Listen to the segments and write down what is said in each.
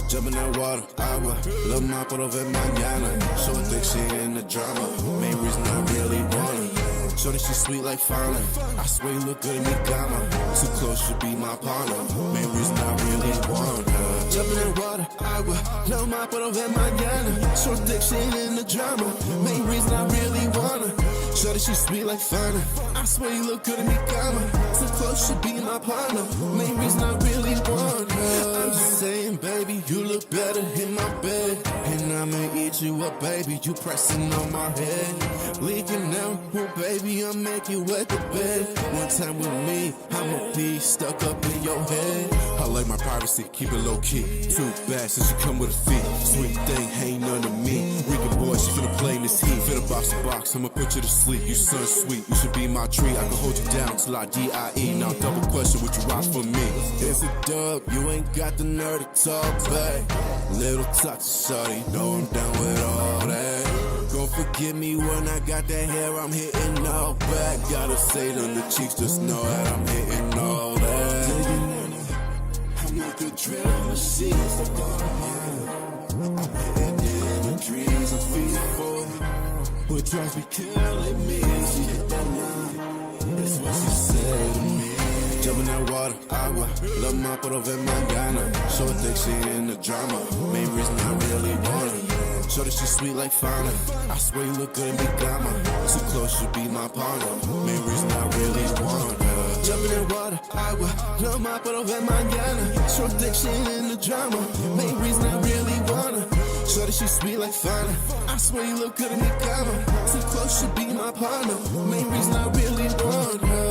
Jump in that water, agua, love my photo ver mañana. So thick shit in the drama, main reason I really want her. Shorty, she sweet like fauna. I swear you look good in me, gama. Too close, should be my partner. Main reason I really want her. Jump in that water, agua, love my photo ver mañana. So thick shit in the drama, main reason I really want her. Shorty, she sweet like fauna. I swear you look good in me, gama. Too close, should be my partner. Main reason I really want her. I'm just saying, baby, you look better in my bed. And I'ma eat you up, baby. You pressing on my head. Leaking out, oh baby, I'll make you wet the bed. One time with me, I'ma be stuck up in your head. I like my privacy, keep it low key. Too bad since you come with a fee. Sweet thing, ain't none of me. Rican boy, she finna play this heat. Fit a box to box, I'ma put you to sleep. You son sweet, you should be my tree. I can hold you down till I die. Now double question, would you rock for me? It's a dub, you ain't got the nerve to talk back. Little toxic shorty, know I'm down with all that. Gon' forgive me when I got that hair, I'm hitting all back. Gotta say it on the cheeks, just know that I'm hitting all that. I'm like a drill machine. I'm hitting in the trees, I'm feeding for what drives me killing me. She hit that line, that's what she said to me. Jump in that water, agua, love my photo ver mañana. So thick shit in the drama, main reason I really want her. Shorty, she sweet like fauna. I swear you look good in me, gama. Too close, you be my partner. Main reason I really want her. Jump in that water, agua, love my photo ver mañana. So thick shit in the drama, main reason I really want her. Shorty, she sweet like fauna. I swear you look good in me, gama. Too close, you be my partner. Main reason I really want her.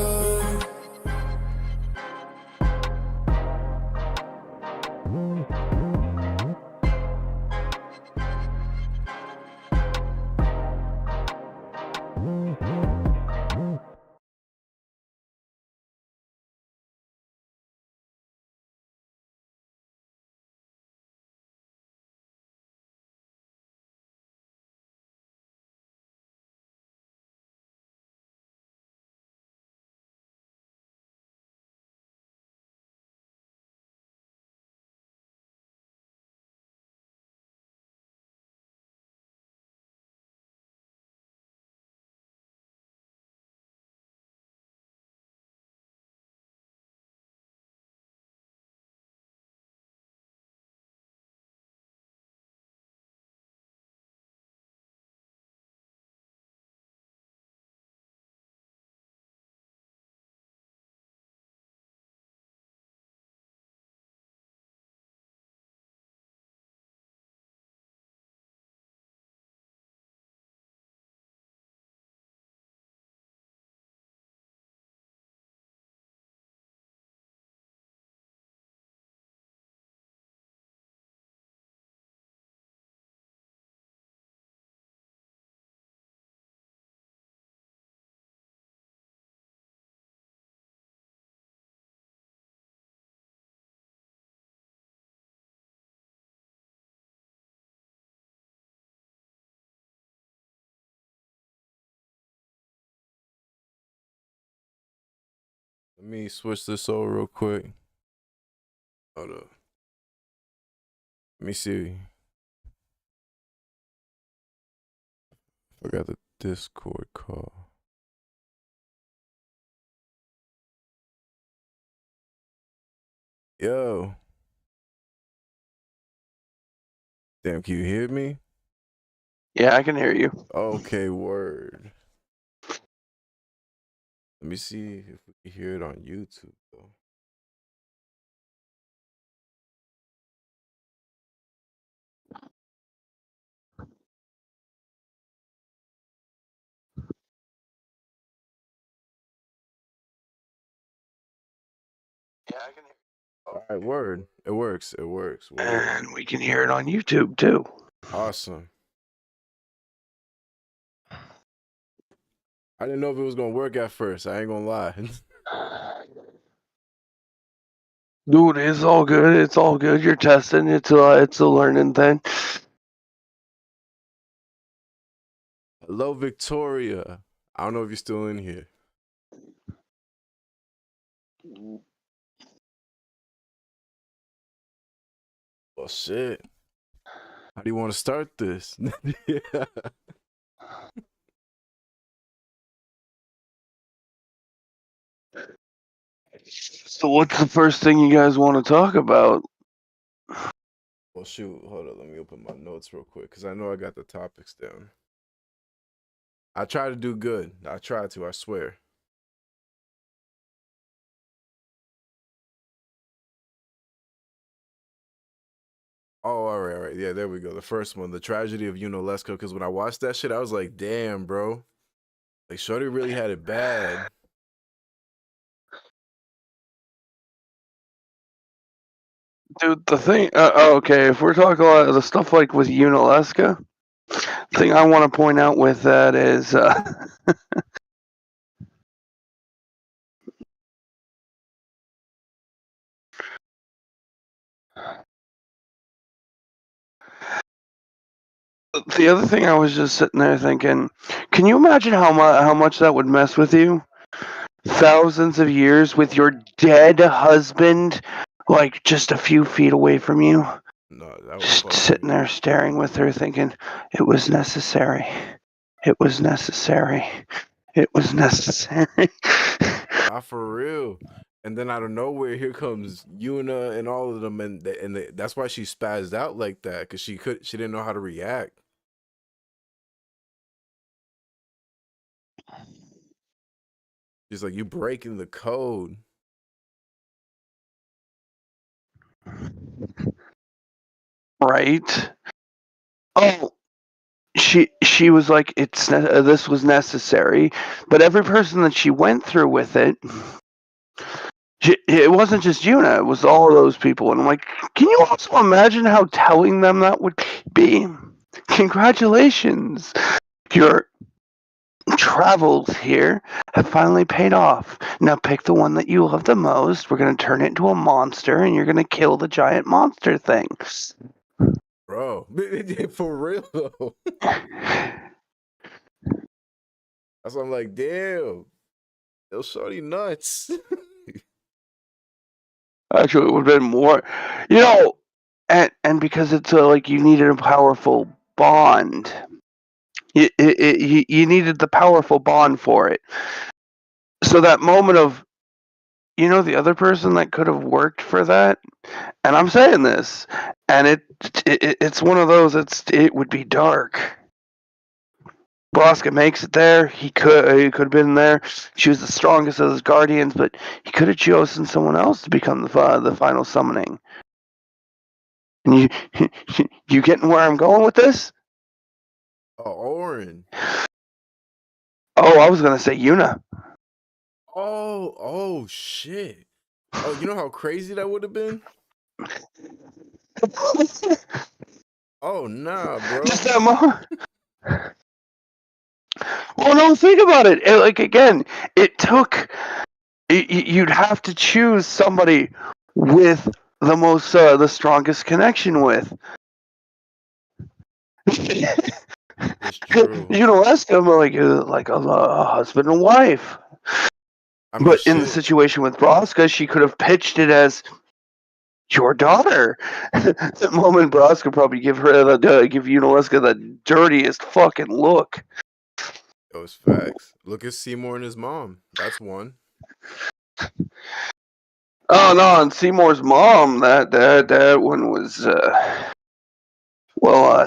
Let me switch this over real quick. Hold up. Let me see. Forgot the Discord call. Yo. Damn, can you hear me? Yeah, I can hear you. Okay, word. Let me see if we can hear it on YouTube, though. Yeah, I can hear you. All right, word. It works. It works. Word. And we can hear it on YouTube too. Awesome. I didn't know if it was gonna work at first. I ain't gonna lie. Dude, it's all good. It's all good. You're testing. It's a learning thing. Hello, Victoria. I don't know if you're still in here. Well, shit. How do you want to start this? Yeah. So, what's the first thing you guys want to talk about? Well, shoot. Hold on. Let me open my notes real quick because I know I got the topics down. I try to do good. I try to. I swear. Oh, all right, all right. Yeah, there we go. The first one, the tragedy of Unolesko. Because when I watched that shit, I was like, damn, bro. Like, Shorty really had it bad. Dude, the thing. Okay, if we're talking about the stuff like with Unoleska, the thing I want to point out with that is. The other thing I was just sitting there thinking, can you imagine how much that would mess with you? Thousands of years with your dead husband, like just a few feet away from you, No, that was just fucking. sitting there staring with her, thinking, it was necessary. It was necessary. It was necessary. Not for real. And then out of nowhere, here comes Yuna and all of them, and that's why she spazzed out like that because she didn't know how to react. She's like, "You breaking the code." Right? Oh, she was like, this was necessary, but every person that she went through with it. It wasn't just Yuna, it was all those people. And I'm like, can you also imagine how telling them that would be? Congratulations. Your travels here have finally paid off. Now pick the one that you love the most. We're going to turn it into a monster and you're going to kill the giant monster thing. Bro, for real though. That's why I'm like, damn. Yo, Shorty nuts. Actually, it would have been more, and because it's like you needed a powerful bond. You needed the powerful bond for it. So that moment of, the other person that could have worked for that, and I'm saying this, and it's one of those. It would be dark. Bosca makes it there. He could have been there. She was the strongest of his guardians, but he could have chosen someone else to become the final summoning. And you getting where I'm going with this? Oh, Orin. Oh, I was gonna say Yuna. Oh shit. Oh, you know how crazy that would have been? Oh nah, bro. Just that moment. Well, no, think about it. Like again, it took. You'd have to choose somebody with the strongest connection with. It's true. Ask them like a husband and wife. I mean, But in the shit. situation with Braska, she could have pitched it as your daughter. The moment Braska probably give Unalaska the dirtiest fucking look. Those facts. Look at Seymour and his mom. That's one. Oh no, and Seymour's mom, that one was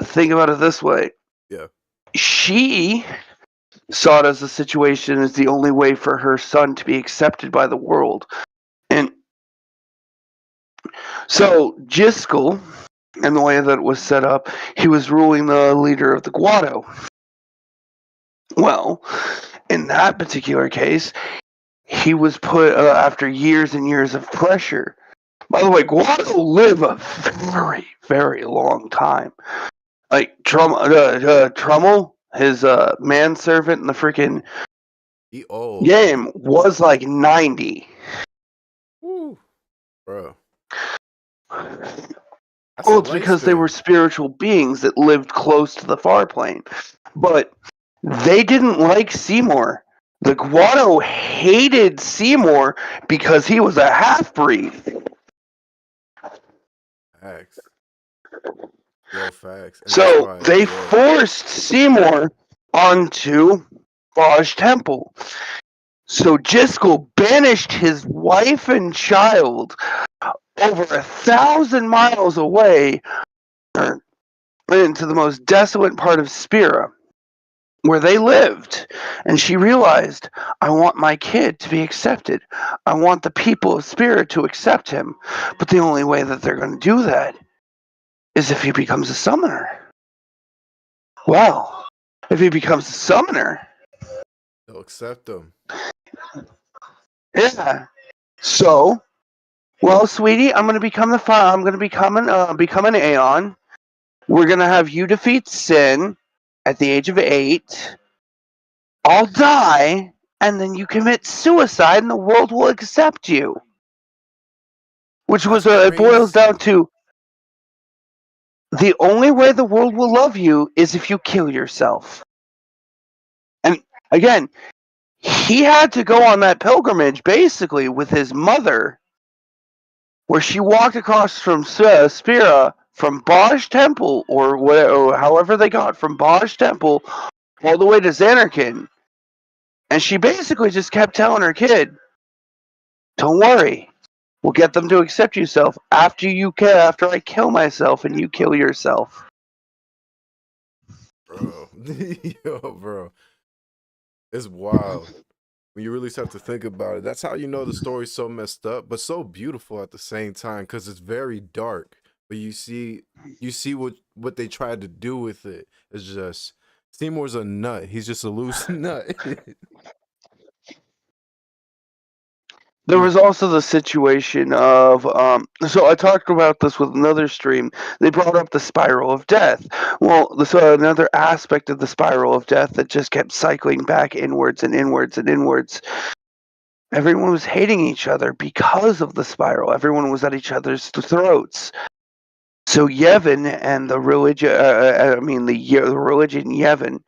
think about it this way. Yeah. She saw it as a situation as the only way for her son to be accepted by the world. And so Jiskel, and the way that it was set up, he was ruling the leader of the Guado. Well, in that particular case, he was put after years and years of pressure. By the way, Guado live a very, very long time. Like Trummel, his manservant in the freaking He old. game, was like 90. Woo. Bro. That's a Well, it's because they were lifespan. spiritual beings that lived close to the far plane. But they didn't like Seymour. The Guano hated Seymour because he was a half breed. Facts. Yo, facts. And that's So why, they yeah. forced Seymour onto Baj Temple. So Jiskel banished his wife and child over 1,000 miles away into the most desolate part of Spira, where they lived. And she realized, I want my kid to be accepted. I want the people of Spira to accept him. But the only way that they're going to do that is if he becomes a summoner. Well, if he becomes a summoner, They'll accept them. yeah. So, well, sweetie, I'm gonna become I'm gonna become an Aeon. We're gonna have you defeat Sin at the age of 8. I'll die, and then you commit suicide, and the world will accept you. Which That's was it boils down crazy. to the only way the world will love you is if you kill yourself. And again, he had to go on that pilgrimage basically with his mother, where she walked across from Spira from Baj Temple or whatever, or however they got from Baj Temple all the way to Xanarkand, and she basically just kept telling her kid, "Don't worry, we'll get them to accept yourself after I kill myself and you kill yourself." Bro. Yo, bro. It's wild. When you really start to think about it, that's how you know the story's so messed up, but so beautiful at the same time, because it's very dark. But you see what they tried to do with it. It's just Seymour's a nut. He's just a loose nut. There was also the situation of, so I talked about this with another stream. They brought up the spiral of death. Well, so another aspect of the spiral of death that just kept cycling back inwards and inwards and inwards. Everyone was hating each other because of the spiral. Everyone was at each other's throats. So Yevon and the religion, the religion Yevon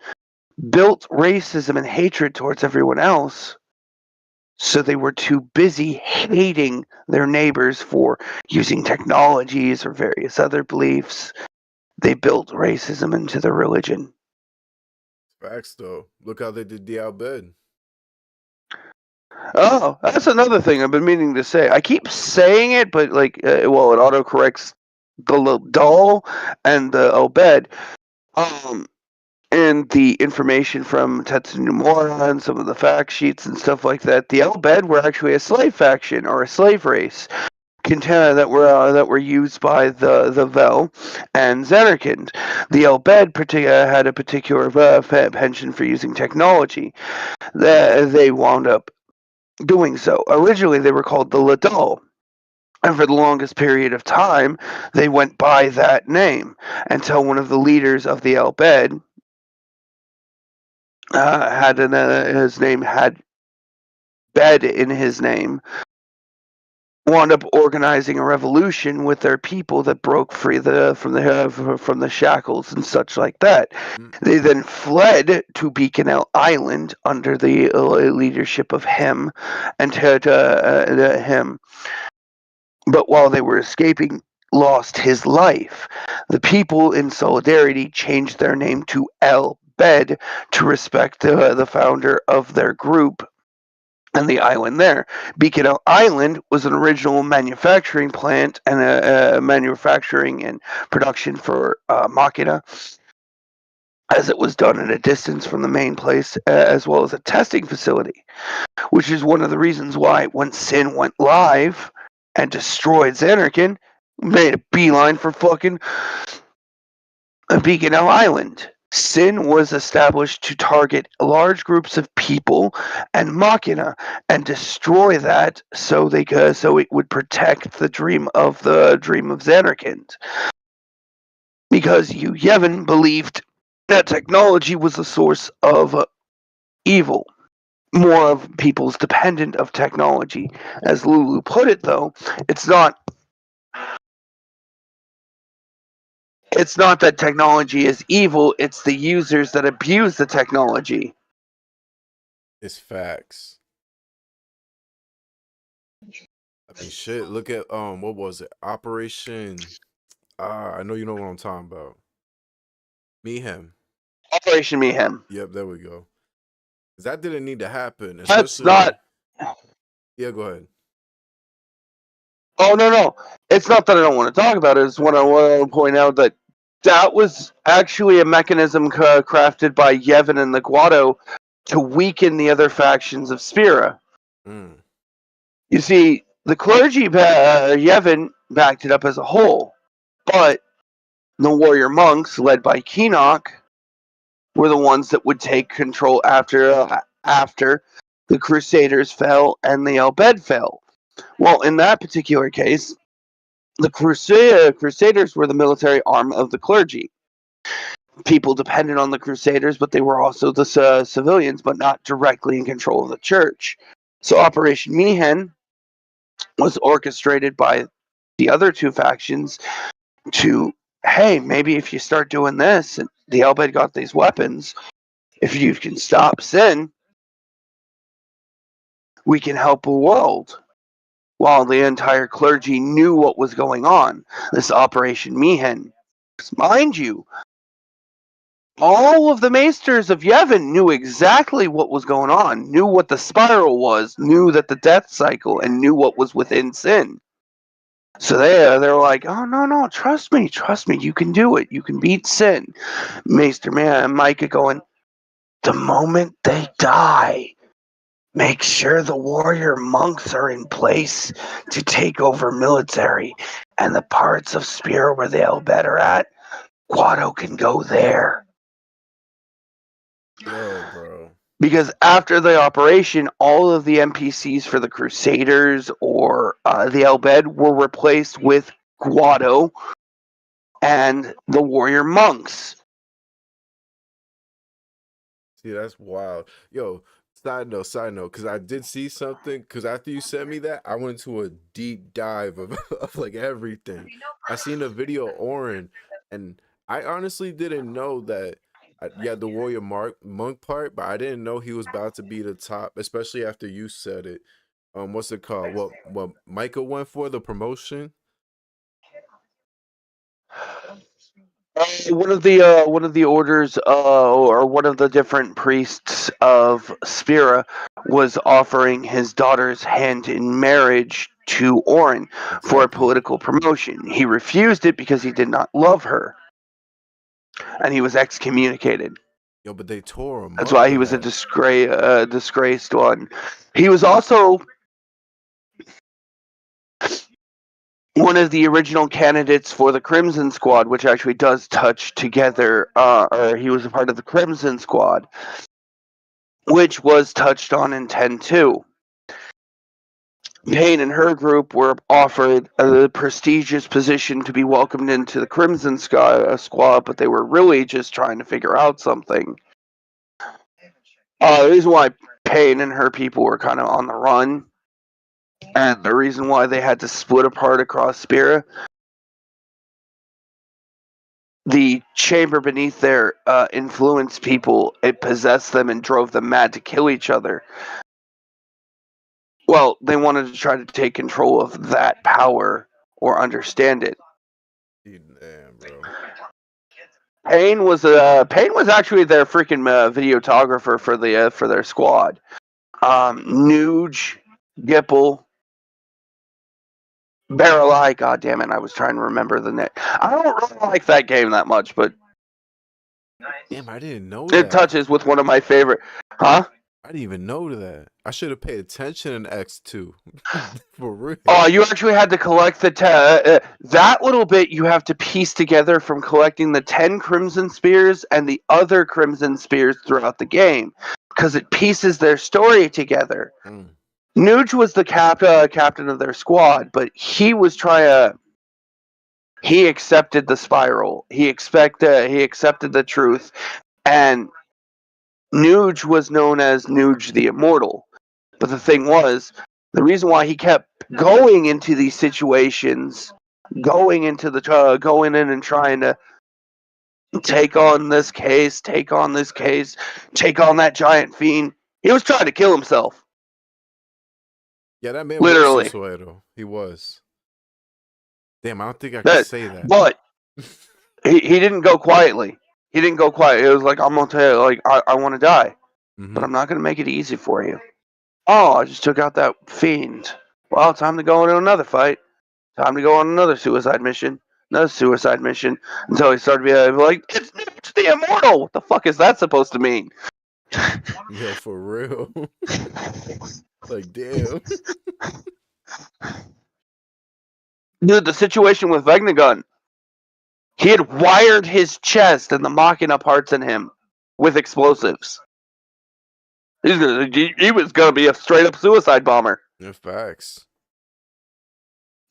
built racism and hatred towards everyone else. So they were too busy hating their neighbors for using technologies or various other beliefs. They built racism into their religion. Facts though. Look how they did Diao Bed. Oh, that's another thing I've been meaning to say. I keep saying it, but it autocorrects the doll and the Obed. And the information from Tetsuya Nomura and some of the fact sheets and stuff like that, the Elbed were actually a slave faction or a slave race that were used by the Vel and Xanarkand. The Elbed had a particular penchant for using technology. They wound up doing so. Originally, they were called the Ladal. And for the longest period of time, they went by that name until one of the leaders of the Elbed his name had Bed in his name, wound up organizing a revolution with their people that broke free from the shackles and such like that. They then fled to Beacon Island under the leadership of him and him. But while they were escaping, lost his life. The people in solidarity changed their name to El Bed to respect the founder of their group and the island there. Beacon Island was an original manufacturing plant and a manufacturing and production for Machina, as it was done at a distance from the main place, as well as a testing facility, which is one of the reasons why when Sin went live and destroyed Xanarkand, made a beeline for fucking Beacon Island. Sin was established to target large groups of people and Machina and destroy that so it would protect the dream of Xanarkand. Because Yevon believed that technology was the source of evil. More of people's dependent of technology. As Lulu put it, though, it's not It's not that technology is evil, it's the users that abuse the technology. It's facts. I mean, shit. Look at what was it? Operation. I know you know what I'm talking about. Mayhem. Operation Mayhem. Yep, there we go. 'Cause that didn't need to happen, That's especially. not. Yeah, go ahead. Oh, no. It's not that I don't want to talk about it. It's what I want to point out that was actually a mechanism crafted by Yevon and the Guado to weaken the other factions of Spira. Mm. You see, the clergy, Yevon, backed it up as a whole, but the warrior monks, led by Keenock, were the ones that would take control after the Crusaders fell and the Al-Bhed fell. Well, in that particular case, the Crusaders were the military arm of the clergy. People depended on the Crusaders, but they were also the civilians, but not directly in control of the church. So Operation Mayhem was orchestrated by the other two factions to, hey, maybe if you start doing this, and the Al-Bhed got these weapons, if you can stop sin, we can help the world. While the entire clergy knew what was going on, this Operation Mayhem. Mind you, all of the maesters of Yevon knew exactly what was going on, knew what the spiral was, knew that the death cycle, and knew what was within sin. So they're like, oh, no, trust me, you can do it. You can beat sin. Maester Micah going, the moment they die, make sure the warrior monks are in place to take over military, and the parts of Spira where the Al-Bhed are at, Guado can go there. Yo, bro. Because after the operation, all of the NPCs for the Crusaders or the Al-Bhed were replaced with Guado and the warrior monks. See, that's wild. Yo, side note, because I did see something, because after you sent me that, I went to a deep dive of, of like everything. I seen a video of Orin, and I honestly didn't know that, yeah, the warrior monk part, but I didn't know he was about to be the top, especially after you said it. What's it called? What Micah went for, the promotion? One of the orders, or one of the different priests of Spira, was offering his daughter's hand in marriage to Orin for a political promotion. He refused it because he did not love her, and he was excommunicated. Yo, but they tore him. That's why he was a disgraced one. He was also one of the original candidates for the Crimson Squad, which actually does touch together, or he was a part of the Crimson Squad, which was touched on in 10-2. Pain and her group were offered a prestigious position to be welcomed into the Crimson Squad, but they were really just trying to figure out something. The reason why Pain and her people were kind of on the run, and the reason why they had to split apart across Spira, the chamber beneath there influenced people. It possessed them and drove them mad to kill each other. Well, they wanted to try to take control of that power or understand it. Damn, bro. Pain was actually their freaking videographer for their squad. Nuge, Gipple, Barreleye, god damn it, I was trying to remember the name. I don't really like that game that much, but damn, I didn't know it touches with one of my favorite. Huh? I didn't even know that. I should have paid attention in X2. For real. Oh, you actually had to collect the that little bit you have to piece together from collecting the 10 Crimson Spears and the other Crimson Spears throughout the game, because it pieces their story together. Nuge was the captain of their squad, but he was he accepted the spiral. He accepted the truth, and Nuge was known as Nuge the Immortal. But the thing was, the reason why he kept going into these situations going in and trying to take on this case, take on that giant fiend. He was trying to kill himself. Yeah, that man Literally. was suicidal. He was. Damn, I don't think I could That, say that. but he didn't go quietly. He didn't go quiet. It was like, I'm gonna tell you, like, I want to die, but I'm not gonna make it easy for you. Oh, I just took out that fiend. Well, time to go into another fight. Time to go on another suicide mission. Another suicide mission. Until he started being like, it's the immortal. What the fuck is that supposed to mean? Yo, for real. Like, damn. Dude, the situation with Vegnagun. He had wired his chest and the Machina parts in him with explosives. He was going to be a straight-up suicide bomber. Yeah, facts.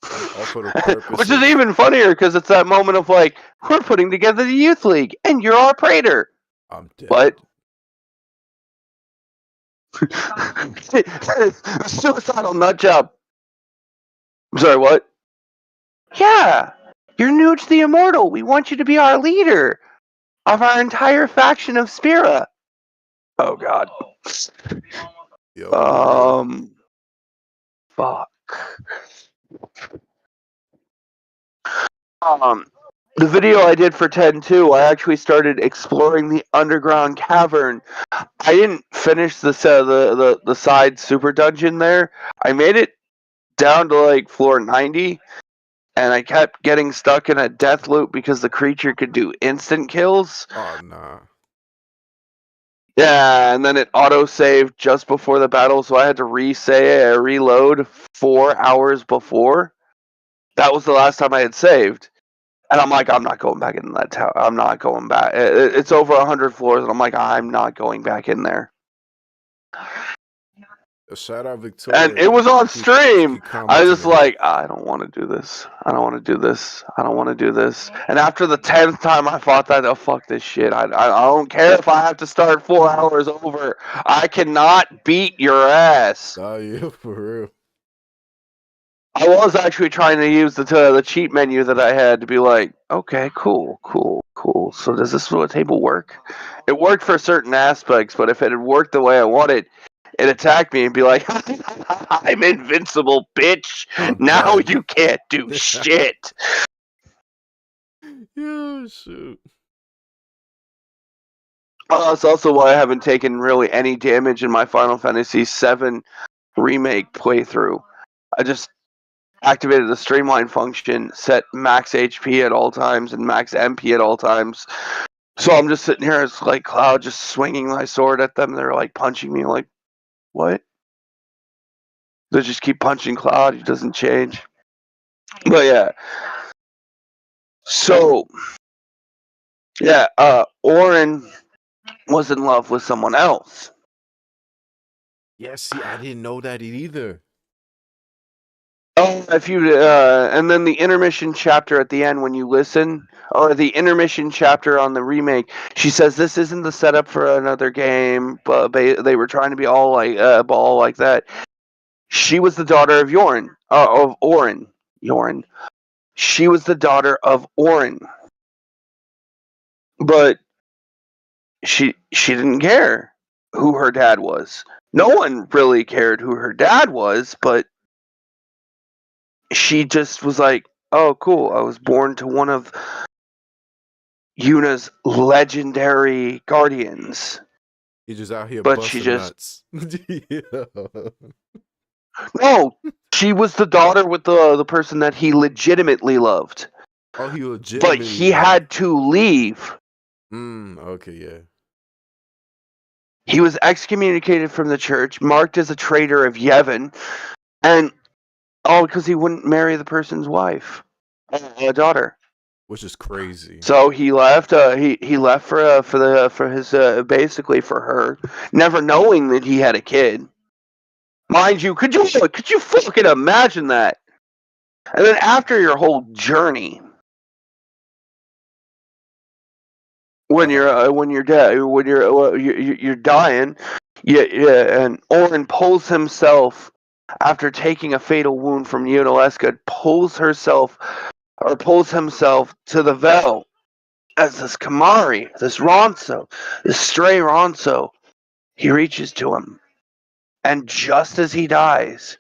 All for the purpose Which is even funnier because it's that moment of like, we're putting together the youth league and you're our praetor. I'm dead. What? Suicidal nut job. I'm sorry, what? Yeah, you're new to the immortal. We want you to be our leader of our entire faction of Spira. Oh God. Yo, Fuck. The video I did for 10-2, I actually started exploring the underground cavern. I didn't finish the side super dungeon there. I made it down to like floor 90, and I kept getting stuck in a death loop because the creature could do instant kills. Oh, nah. Yeah, and then it auto-saved just before the battle, so I had to reload 4 hours before. That was the last time I had saved. And I'm like, I'm not going back in that tower. I'm not going back. It's over 100 floors, and I'm like, I'm not going back in there. Shout out Victoria. And it was on stream. I was just like, I don't want to do this. I don't want to do this. I don't want to do this. And after the 10th time I fought that, oh, fuck this shit. I don't care if I have to start 4 hours over. I cannot beat your ass. Oh, yeah, for real. I was actually trying to use the cheat menu that I had to be like, okay, cool. So does this table work? It worked for certain aspects, but if it had worked the way I wanted, it attacked me and be like, I'm invincible, bitch. Now you can't do shit. Yeah, shoot. That's also why I haven't taken really any damage in my Final Fantasy VII Remake playthrough. I just activated the streamline function, set max HP at all times and max MP at all times. So I'm just sitting here, it's like Cloud just swinging my sword at them. They're like punching me, like, what? They just keep punching Cloud. He doesn't change. But yeah. So, yeah, Auron was in love with someone else. Yeah, see, I didn't know that either. Oh, and then the intermission chapter at the end when you listen, or the intermission chapter on the remake, she says this isn't the setup for another game, but they were trying to be all like that. She was the daughter of Auron. She was the daughter of Auron, but she didn't care who her dad was. No one really cared who her dad was, but she just was like, oh, cool. I was born to one of Yuna's legendary guardians. He's just out here But busting she just... nuts. Yeah. No, she was the daughter with the person that he legitimately loved. Oh, he legitimately But he had to leave. Okay, yeah. He was excommunicated from the church, marked as a traitor of Yevon, and all because he wouldn't marry the person's wife, daughter. Which is crazy. So he left. He left for basically for her, never knowing that he had a kid. Mind you, could you fucking imagine that? And then after your whole journey, when you're dead, when you're dying, and Auron pulls himself after taking a fatal wound from Yunalesca, pulls herself or pulls himself to the Vel as this Kamari, this Ronso, this stray Ronso, he reaches to him. And just as he dies,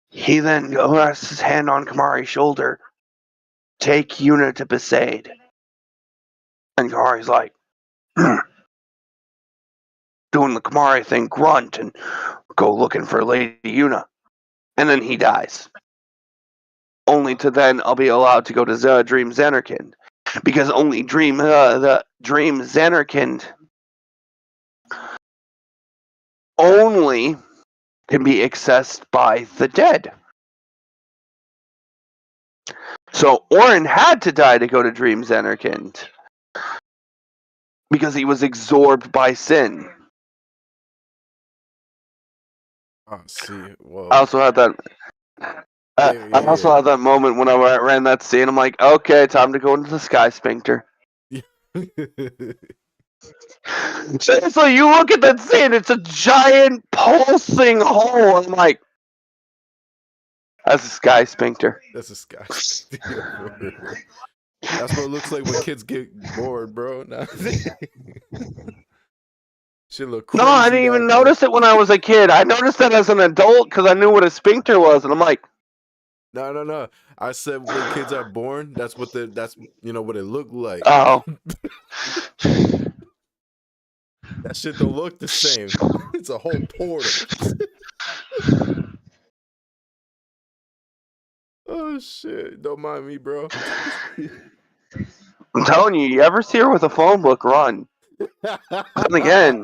he then rests his hand on Kamari's shoulder. Take Yuna to Besaid. And Kamari's like, doing the Kamari thing, grunt, and go looking for Lady Yuna. And then he dies. Only to then I'll be allowed to go to Dream Xanarkand. Because only the Dream Xanarkand only can be accessed by the dead. So Auron had to die to go to Dream Xanarkand. Because he was absorbed by sin. Oh, see, whoa. I also had that. I also had that moment when I ran that scene. I'm like, okay, time to go into the Sky Sphincter. So you look at that scene, it's a giant pulsing hole. I'm like, that's a Sky Sphincter. That's a Sky Sphincter. That's what it looks like when kids get bored, bro. Shit look crazy. No, I didn't even notice it when I was a kid. I noticed that as an adult because I knew what a sphincter was, and I'm like, no. I said when kids are born, that's what what it looked like. oh. That shit don't look the same. It's a whole portal. Oh shit! Don't mind me, bro. I'm telling you, you ever see her with a phone book, run. Then again,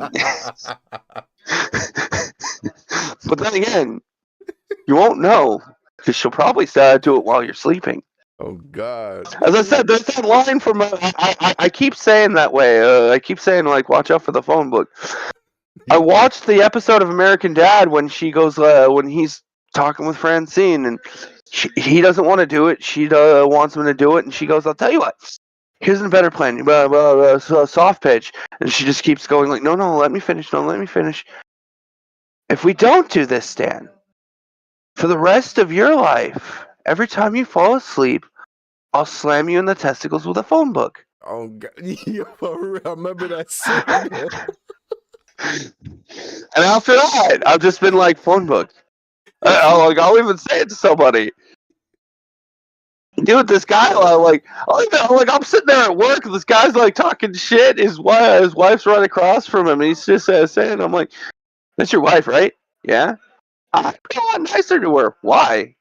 but then again, you won't know because she'll probably do it while you're sleeping. Oh God! As I said, there's that line from I keep saying that way. I keep saying like, watch out for the phone book. I watched the episode of American Dad when she goes when he's talking with Francine and he doesn't want to do it. She wants him to do it, and she goes, "I'll tell you what. Here's a better plan. Soft pitch." And she just keeps going like, no, let me finish. No, let me finish. If we don't do this, Stan, for the rest of your life, every time you fall asleep, I'll slam you in the testicles with a phone book. Oh God! Yo, I remember that scene. And after that, I've just been like, phone book. I'll even say it to somebody. Dude, this guy, I'm sitting there at work, and this guy's like talking shit. His wife's right across from him, and he's just saying, I'm like, "That's your wife, right? Yeah." I'd be a lot nicer to her. Why?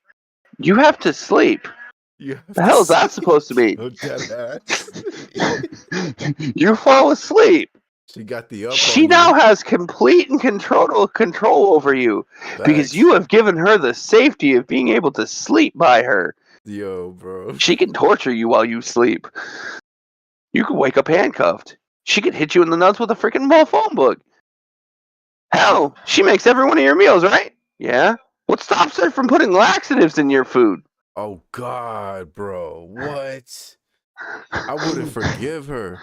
You have to sleep. The hell is that supposed to mean? Oh, dead ass. You fall asleep. She got the up. She now has complete and control over you because you have given her the safety of being able to sleep by her. Yo, bro. She can torture you while you sleep. You can wake up handcuffed. She could hit you in the nuts with a freaking phone book. Hell, she makes every one of your meals, right? Yeah. What stops her from putting laxatives in your food? Oh God, bro. What? I wouldn't forgive her.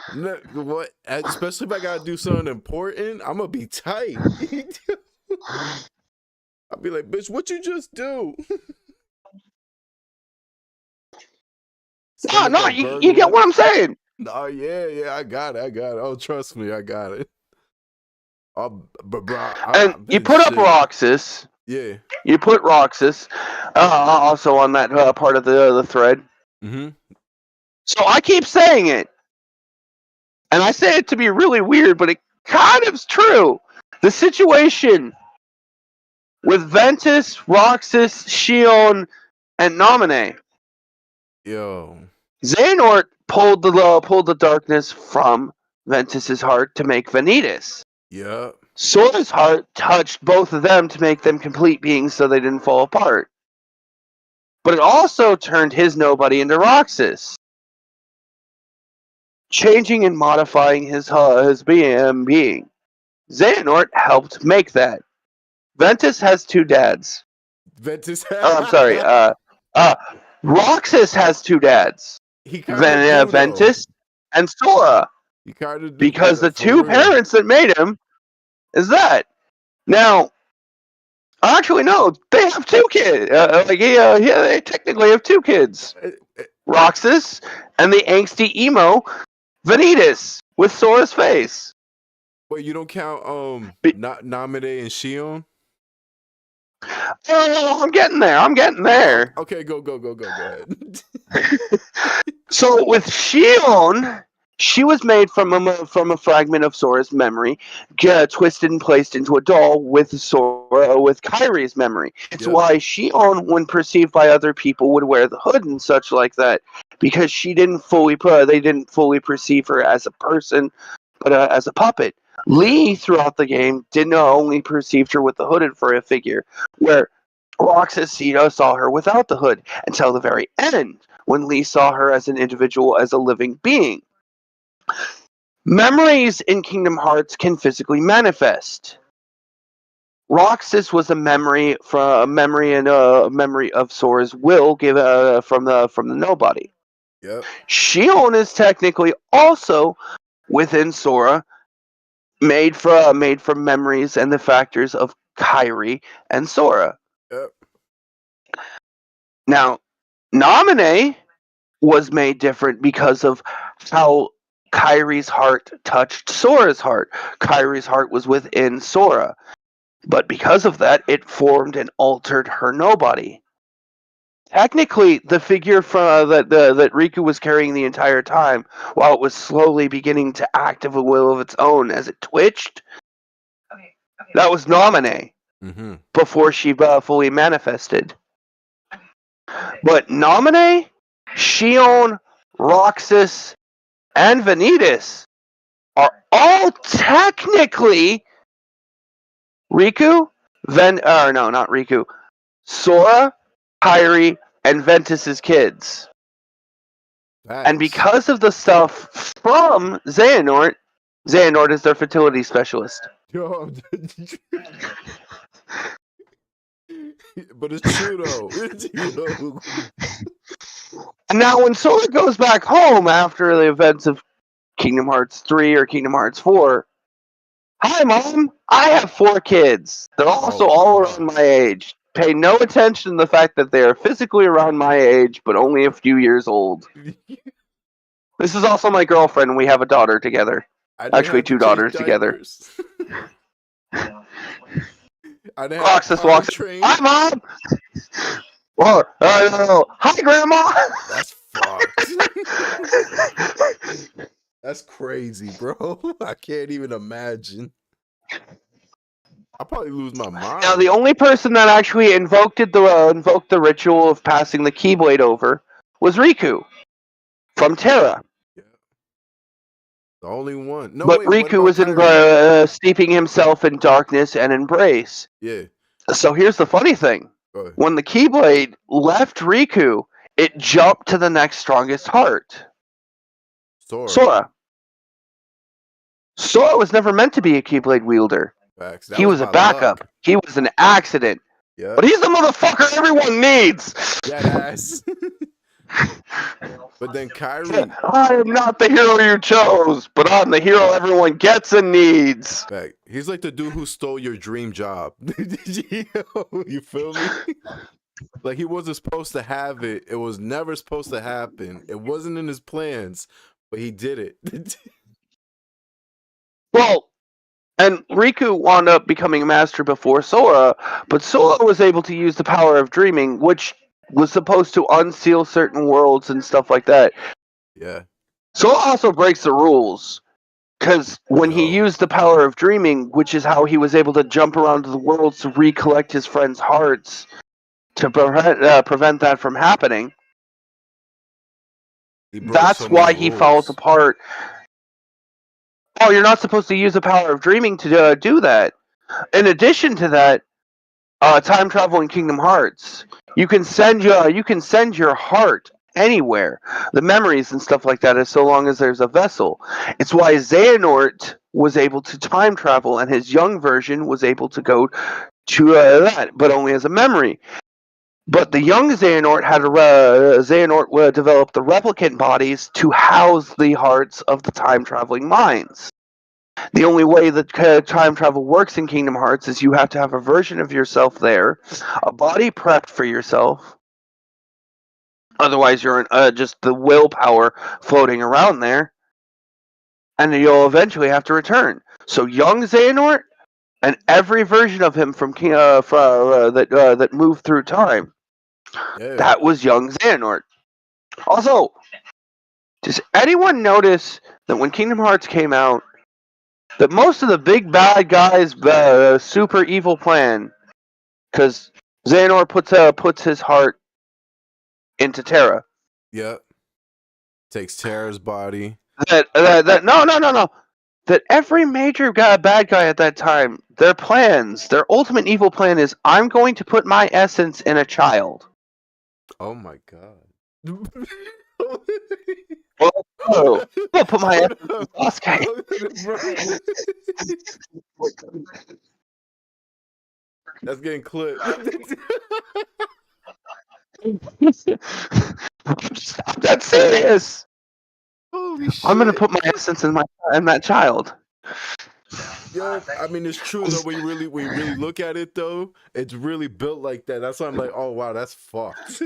What? Especially if I gotta do something important, I'm gonna be tight. I'll be like, bitch, what you just do? No, you get what I'm saying. Oh yeah, I got it. Oh, trust me, I got it. Oh, but bro, and you put up Roxas. Yeah. You put Roxas also on that part of the thread. Mm-hmm. So I keep saying it. And I say it to be really weird, but it kind of's true. The situation with Ventus, Roxas, Xion, and Naminé. Yo. Xehanort pulled the darkness from Ventus's heart to make Vanitas. Yep. Sora's heart touched both of them to make them complete beings so they didn't fall apart. But it also turned his nobody into Roxas. Changing and modifying his being. Xehanort helped make that. Ventus has two dads. Ventus. I'm sorry. Roxas has two dads. Ventus and Sora. Because the two parents that made him is that. Now, actually, no, they have two kids. They technically have two kids. Roxas, and the angsty emo Vanitas with Sora's face. Wait, you don't count Namine and Shion? Oh, I'm getting there. Okay, go ahead. So with Shion, she was made from a fragment of Sora's memory, twisted and placed into a doll with Kairi's memory. It's why Shion, when perceived by other people, would wear the hood and such like that, because they didn't fully perceive her as a person, but as a puppet. Lee, throughout the game, didn't only perceived her with the hooded for a figure, where Roxas saw her without the hood until the very end, when Lee saw her as an individual, as a living being. Memories in Kingdom Hearts can physically manifest. Roxas was a memory of Sora's will given from the Nobody. Yep. Shion is technically also within Sora, made from memories and the factors of Kairi and Sora. Yep. Now, Namine was made different because of how Kairi's heart touched Sora's heart. Kairi's heart was within Sora, but because of that, it formed and altered her Nobody. Technically, the figure that Riku was carrying the entire time, while it was slowly beginning to act of a will of its own as it twitched, that was Namine before she fully manifested. But Namine, Shion, Roxas, and Vanitas are all technically Riku, not Riku, Sora, Kairi, and Ventus's kids. Facts. And because of the stuff from Xehanort is their fertility specialist. Yo, but it's true though. And now when Sora goes back home after the events of Kingdom Hearts 3 or Kingdom Hearts 4, hi Mom, I have 4 kids. They're also all around my age. Pay no attention to the fact that they are physically around my age, but only a few years old. This is also my girlfriend, and we have a daughter together. Actually, 2 daughters together. Roxas walks in. Hi, Mom! Hi, Grandma! That's fucked. That's crazy, bro. I can't even imagine. I'll probably lose my mind. Now, the only person that actually invoked the ritual of passing the Keyblade over was Riku from Terra. Yeah. The only one. No, but wait, Riku was steeping himself in darkness and embrace. Yeah. So here's the funny thing. When the Keyblade left Riku, it jumped to the next strongest heart. Sora. Sora was never meant to be a Keyblade wielder. He was a backup. Luck. He was an accident. Yep. But he's the motherfucker everyone needs. Yes. But then Kairi. I am not the hero you chose, but I'm the hero everyone gets and needs. Back. He's like the dude who stole your dream job. You feel me? Like he wasn't supposed to have it. It was never supposed to happen. It wasn't in his plans, but he did it. Well, and Riku wound up becoming a master before Sora, but Sora was able to use the power of dreaming, which was supposed to unseal certain worlds and stuff like that. Yeah. Sora also breaks the rules, because when he used the power of dreaming, which is how he was able to jump around to the worlds to recollect his friends' hearts to prevent that from happening, that's why he falls apart. Oh, you're not supposed to use the power of dreaming to do that. In addition to that, time travel in Kingdom Hearts, you can send your heart anywhere, the memories and stuff like that, as so long as there's a vessel. It's why Xehanort was able to time travel, and his young version was able to go to that, but only as a memory. But the young Xehanort developed the replicant bodies to house the hearts of the time-traveling minds. The only way that time travel works in Kingdom Hearts is you have to have a version of yourself there, a body prepped for yourself, Otherwise, you're just the willpower floating around there, and you'll eventually have to return. So young Xehanort and every version of him from that moved through time, Yeah. that was young Xehanort. Also, does anyone notice that when Kingdom Hearts came out, that most of the big bad guys' super evil plan, because Xehanort puts his heart into Terra. Yep. Takes Terra's body. No. That every major bad guy at that time, their ultimate evil plan is, I'm going to put my essence in a child. Oh my god. Oh, I'm gonna put my essence in Sasuke. That's getting clipped. That's serious. Holy shit. I'm gonna put my essence in that child. Yo, I mean, it's true though. When you really look at it though, it's really built like that. That's why I'm like, oh wow, that's fucked.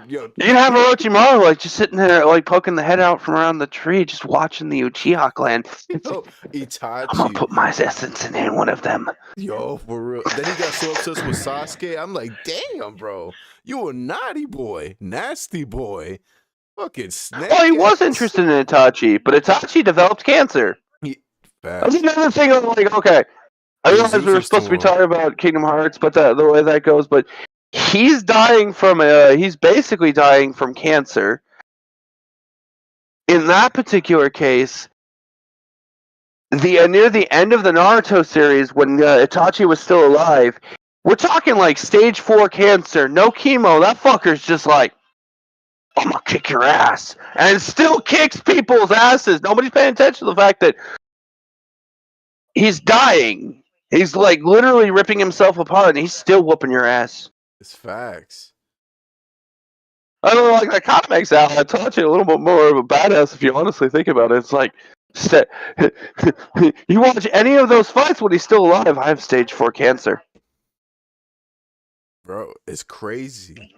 Yo, You can have Orochimaru like just sitting there, like poking the head out from around the tree, just watching the Uchiha clan. yo, I'm gonna Itachi. put my essence in one of them. Yo, for real. Then he got so obsessed with Sasuke. I'm like, damn, bro, you a naughty boy, nasty boy, fucking snake. Well, he was interested in Itachi, but Itachi developed cancer. That's another thing. I'm like, okay, I realize we were supposed to be talking about Kingdom Hearts, but the way that goes, but he's basically dying from cancer. In that particular case, near the end of the Naruto series, when Itachi was still alive, we're talking like stage 4 cancer, no chemo. That fucker's just like, I'm gonna kick your ass, and still kicks people's asses. Nobody's paying attention to the fact that he's dying. He's like literally ripping himself apart, and he's still whooping your ass. It's facts. I don't know, like that kind of makes Itachi a little bit more of a badass if you honestly think about it. It's like, you watch any of those fights when he's still alive. I have stage 4 cancer, Bro, it's crazy.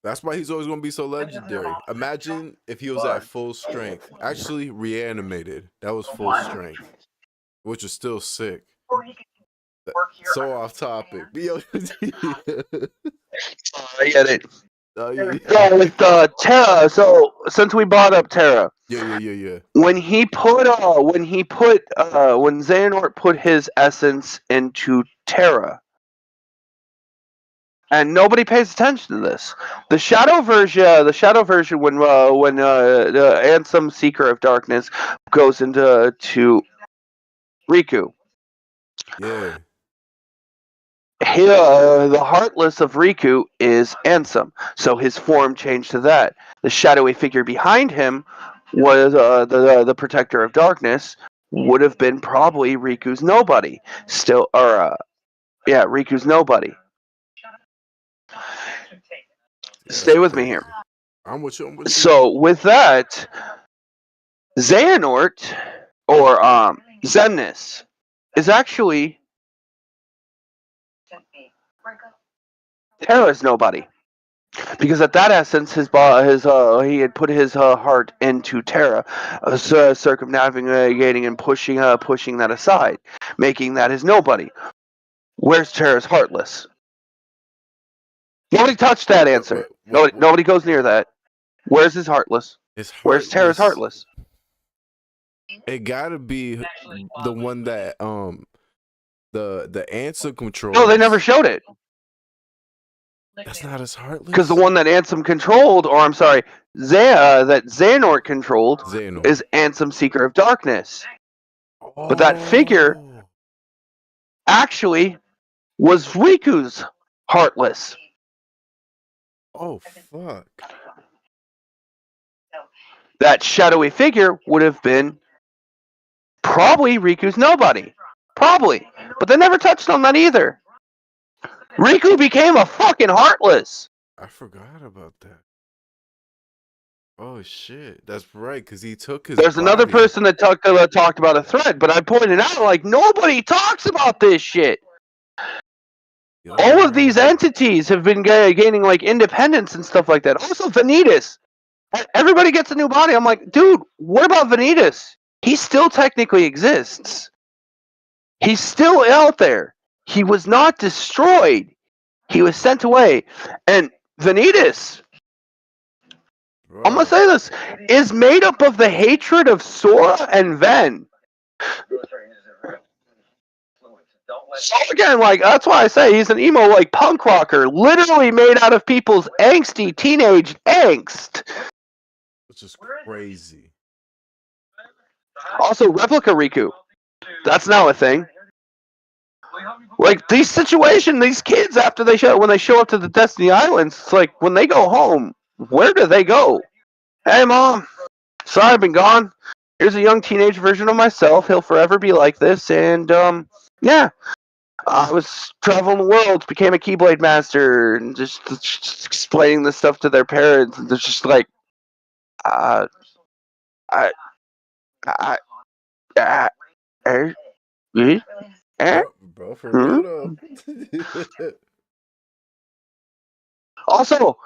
That's why he's always gonna be so legendary. Imagine if he was at full strength, actually reanimated. That was full strength, which is still sick. So off topic. Yo, I get it. yeah. With Terra. So since we brought up Terra, Yeah. when Xehanort put his essence into Terra, and nobody pays attention to this. The shadow version when the Ansem Seeker of Darkness goes into Riku. Yeah. The Heartless of Riku is Ansem, so his form changed to that. The shadowy figure behind him was the Protector of Darkness, would have been probably Riku's nobody. Riku's nobody. Stay with me here. I'm with you. So with that, Xehanort or Xemnas is actually Terra's nobody, because at that essence, he had put his heart into Terra, circumnavigating and pushing that aside, making that his nobody. Where's Terra's Heartless? Nobody touched that answer. Nobody goes near that. Where's his Heartless? Where's Terra's Heartless? It gotta be the one that the answer control. No, they never showed it. That's not his Heartless. Because the one that Ansem controlled, or I'm sorry, that Xehanort controlled, is Ansem Seeker of Darkness. Oh. But that figure actually was Riku's Heartless. Oh fuck! That shadowy figure would have been probably Riku's nobody. Probably. But they never touched on that either. Riku became a fucking Heartless. I forgot about that. Oh shit, that's right, because he took his. There's another person that talked about a thread, but I pointed out, like, nobody talks about this shit. All of these entities have been gaining like independence and stuff like that. Also, Vanitas. Everybody gets a new body. I'm like, dude, what about Vanitas? He still technically exists. He's still out there. He was not destroyed. He was sent away. And Vanitas, I'm gonna say this, is made up of the hatred of Sora and Ven. So again, like that's why I say he's an emo like punk rocker, literally made out of people's angsty teenage angst. Which is crazy. Also, replica Riku. That's now a thing. Like these situations, these kids after when they show up to the Destiny Islands, it's like when they go home, where do they go? Hey mom, sorry I've been gone. Here's a young teenage version of myself. He'll forever be like this, and yeah. I was traveling the world, became a Keyblade master, and just explaining this stuff to their parents, and they're just like, bro, for real though. Also,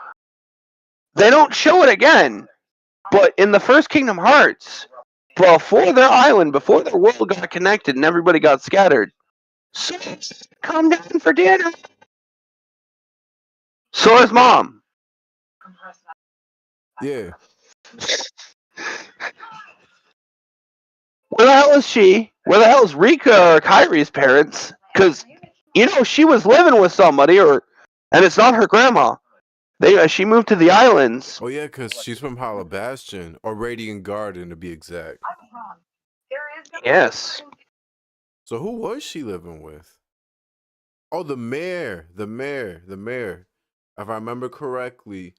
they don't show it again, but in the first Kingdom Hearts, before their island, before their world got connected and everybody got scattered, so come down for dinner. Sora's mom. Yeah. Where the hell is she? Where the hell is Rika or Kyrie's parents? Because, you know, she was living with somebody, and it's not her grandma. She moved to the islands. Oh yeah, because she's from Hollow Bastion, or Radiant Garden to be exact. Yes. So who was she living with? Oh, the mayor. If I remember correctly,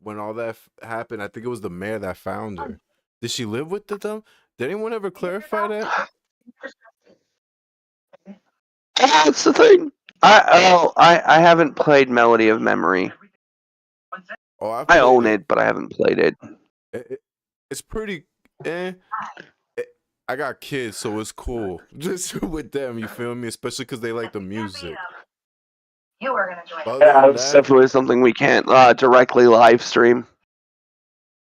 when all that happened, I think it was the mayor that found her. Did she live with them? Did anyone ever clarify that? That's the thing. I haven't played Melody of Memory. Oh, I own it, but I haven't played it. It's pretty. I got kids, so it's cool. Just with them, you feel me? Especially because they like the music. You are gonna join. Yeah, it's definitely something we can't directly live stream.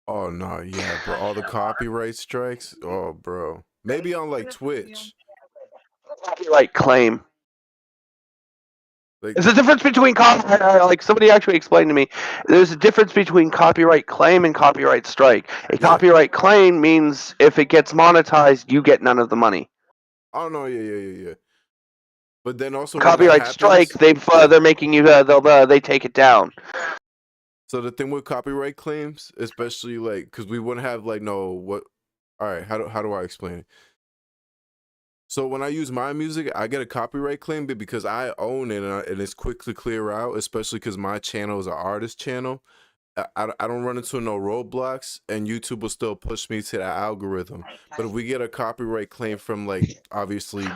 Oh no, yeah, bro. All the copyright strikes. Oh, bro. Maybe on like Twitch. Copyright claim. Like, There's a difference between like somebody actually explained to me. There's a difference between copyright claim and copyright strike. A copyright claim means if it gets monetized, you get none of the money. oh no, yeah. But then also Copyright strike, they're making you they take it down. So the thing with copyright claims, especially like, because we wouldn't have like all right, how do I explain it? So when I use my music, I get a copyright claim because I own it and it's quick to clear out, especially because my channel is an artist channel. I don't run into no roadblocks, and YouTube will still push me to the algorithm. But if we get a copyright claim from like obviously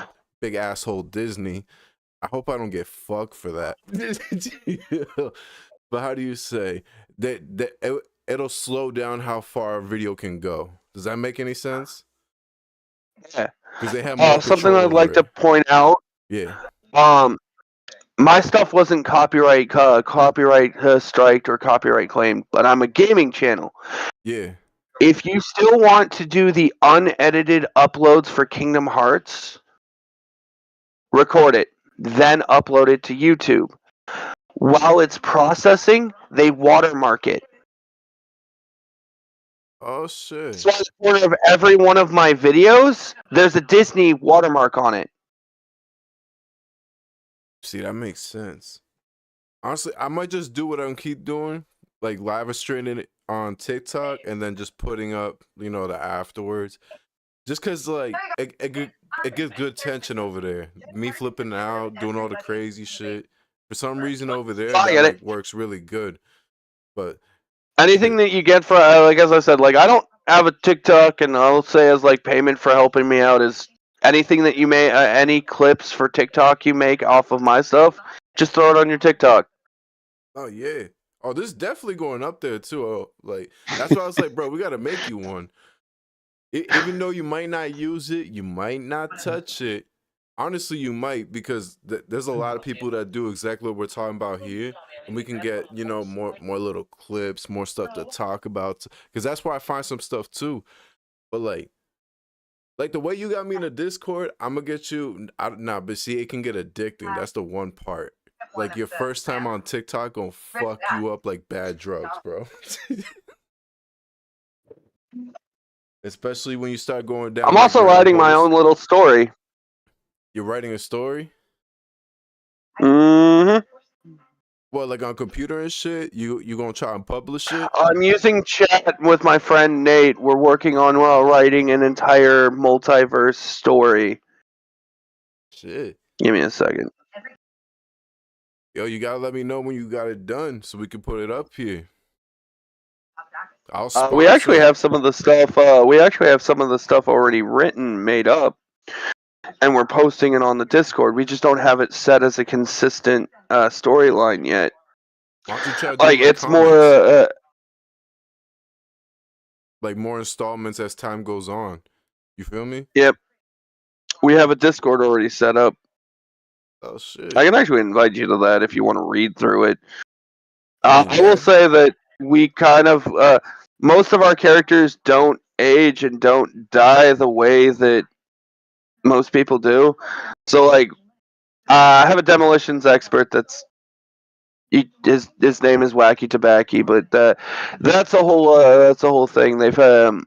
big asshole Disney, I hope I don't get fucked for that. But how do you say that it'll slow down how far a video can go? Does that make any sense? Yeah. Because they have more something I'd like to point out. Yeah. My stuff wasn't copyright striked or copyright claimed, but I'm a gaming channel. Yeah. If you still want to do the unedited uploads for Kingdom Hearts, record it, then upload it to YouTube. While it's processing, they watermark it. Oh shit. So on the corner of every one of my videos, there's a Disney watermark on it. See, that makes sense. Honestly, I might just do what I keep doing, like live streaming it on TikTok and then just putting up, the afterwards. Just cause like it gives good tension over there. Me flipping out, doing all the crazy shit. For some reason over there, that works really good. But anything that you get for, like as I said, like I don't have a TikTok, and I'll say as like payment for helping me out is anything that you may, any clips for TikTok you make off of my stuff, just throw it on your TikTok. Oh yeah. Oh, this is definitely going up there too. Oh, like that's why I was like, bro, we gotta make you one. Even though you might not use it, you might not touch it. honestly, you might, because there's a lot of people that do exactly what we're talking about here, and we can get, you know, more little clips, more stuff to talk about, because that's where I find some stuff too. But like the way you got me in the Discord, I'm gonna get you. Nah, but see, it can get addicting. That's the one part. Like your first time on TikTok gonna fuck you up like bad drugs, bro. Especially when you start going down. I'm like, also rabbit writing my holes. own little story. You're writing a story? hmm What, like on computer and shit? You gonna try and publish it? I'm using chat with my friend Nate. We're working on writing an entire multiverse story. Shit. Give me a second. Yo, you gotta let me know when you got it done so we can put it up here. I'll We actually sponsor. have some of the stuff. We actually have some of the stuff already written, made up, and we're posting it on the Discord. We just don't have it set as a consistent storyline yet. Why don't you try to do Like like it's comics? Like more installments as time goes on. You feel me? Yep. We have a Discord already set up. Oh shit. I can actually invite you to that if you want to read through it. I mean, I will say that we kind of most of our characters don't age and don't die the way that most people do. So like, I have a demolitions expert that's his name is Wacky Tobacco, but that's a whole thing. They've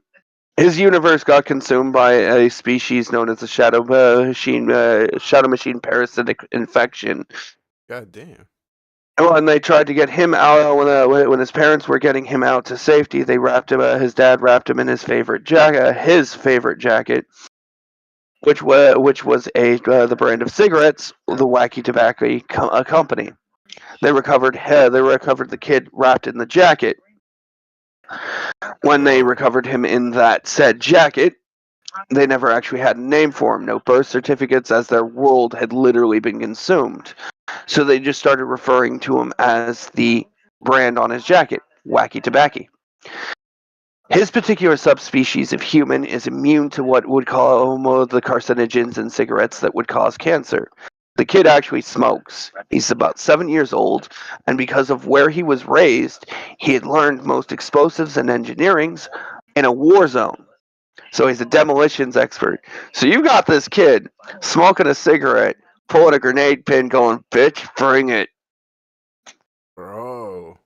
his universe got consumed by a species known as the shadow machine parasitic infection. God damn. When they tried to get him out, when his parents were getting him out to safety, they wrapped him. His dad wrapped him in his favorite jacket, which was the brand of cigarettes, the Wacky Tobacco company. They recovered the kid wrapped in the jacket. When they recovered him in that said jacket, they never actually had a name for him, no birth certificates, as their world had literally been consumed. So they just started referring to him as the brand on his jacket, Wacky Tobacco. His particular subspecies of human is immune to what would cause the carcinogens in cigarettes that would cause cancer. The kid actually smokes. He's about 7 years old, and because of where he was raised, he had learned most explosives and engineerings in a war zone. So he's a demolitions expert. So you got this kid smoking a cigarette, pulling a grenade pin, going, "Bitch, bring it." Bro,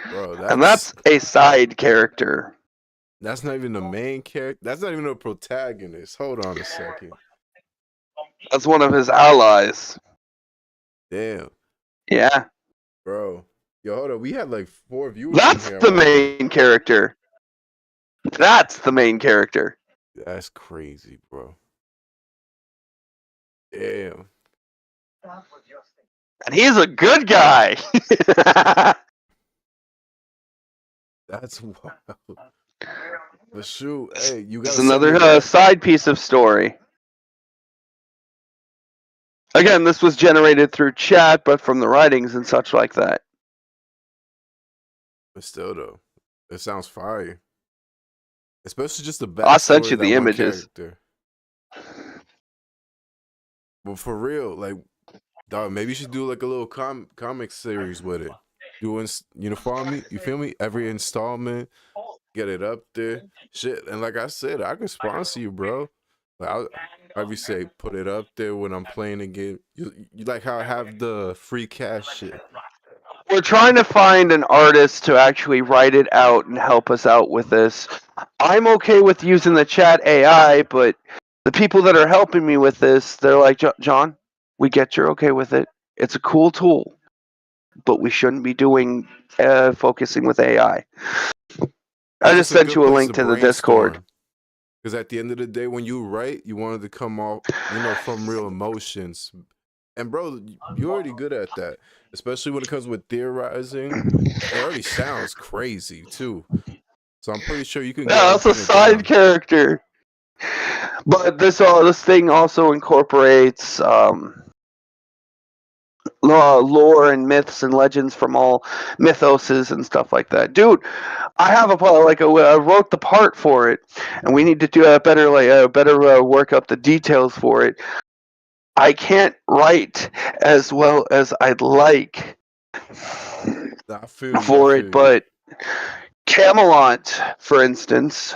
And that's a side character. That's not even the main character. That's not even a protagonist. Hold on a second. That's one of his allies. Damn. Yeah. Bro. Yo, hold on. We had like 4 viewers. That's the main character. That's the main character. That's crazy, bro. Damn. And he's a good guy. That's wild. But shoot, hey, you got It's another side piece of story. Again, this was generated through chat, but from the writings and such like that. But still, though, it sounds fire. Especially just the backstory. I sent you the images. Character. But for real, like, dog, maybe you should do like a little comic series with it. Doing, you feel me? Every installment, get it up there, shit. And like I said, I can sponsor you, bro. Like I say, put it up there when I'm playing a game. You like how I have the free cash shit. We're trying to find an artist to actually write it out and help us out with this. I'm okay with using the chat AI, but the people that are helping me with this, they're like, "John, we get you're okay with it. It's a cool tool, but we shouldn't be doing focusing with AI." I just sent you a link to the Discord. Because at the end of the day, when you write, you wanted to come off, from real emotions. And bro, you're already good at that. Especially when it comes with theorizing. It already sounds crazy too. So I'm pretty sure you can. Yeah, that's a side character. But this thing also incorporates lore and myths and legends from all mythoses and stuff like that. Dude, I have I wrote the part for it, and we need to do a better work up the details for it. I can't write as well as I'd like I feel you, for I it, feel you. but Camelot, for instance.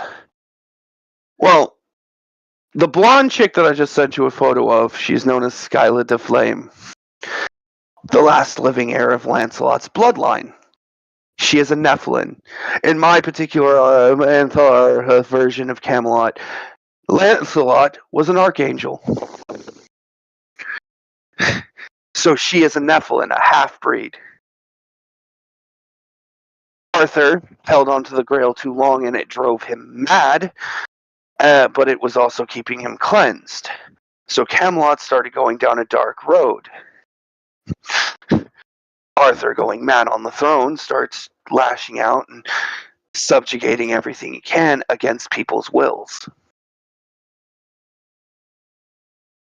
Well, the blonde chick that I just sent you a photo of, she's known as Skyla de Flame, the last living heir of Lancelot's bloodline. She is a Nephilim. In my particular version of Camelot, Lancelot was an archangel. So she is a Nephilim, a half-breed. Arthur held onto the Grail too long and it drove him mad, but it was also keeping him cleansed. So Camelot started going down a dark road. Arthur, going mad on the throne, starts lashing out and subjugating everything he can against people's wills.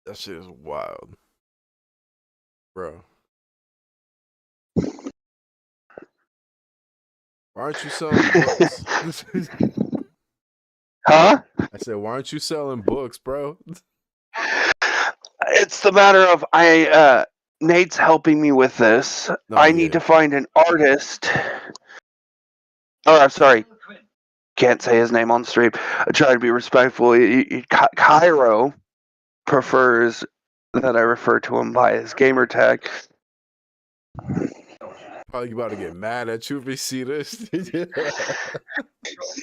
That shit is wild. Bro. Why aren't you selling books? Huh? I said, why aren't you selling books, bro? It's the matter of Nate's helping me with this. No, I yeah. need to find an artist. Oh, I'm sorry. Can't say his name on stream. I try to be respectful. Cairo prefers that I refer to him by his gamer tag. Probably about to get mad at you if you see this.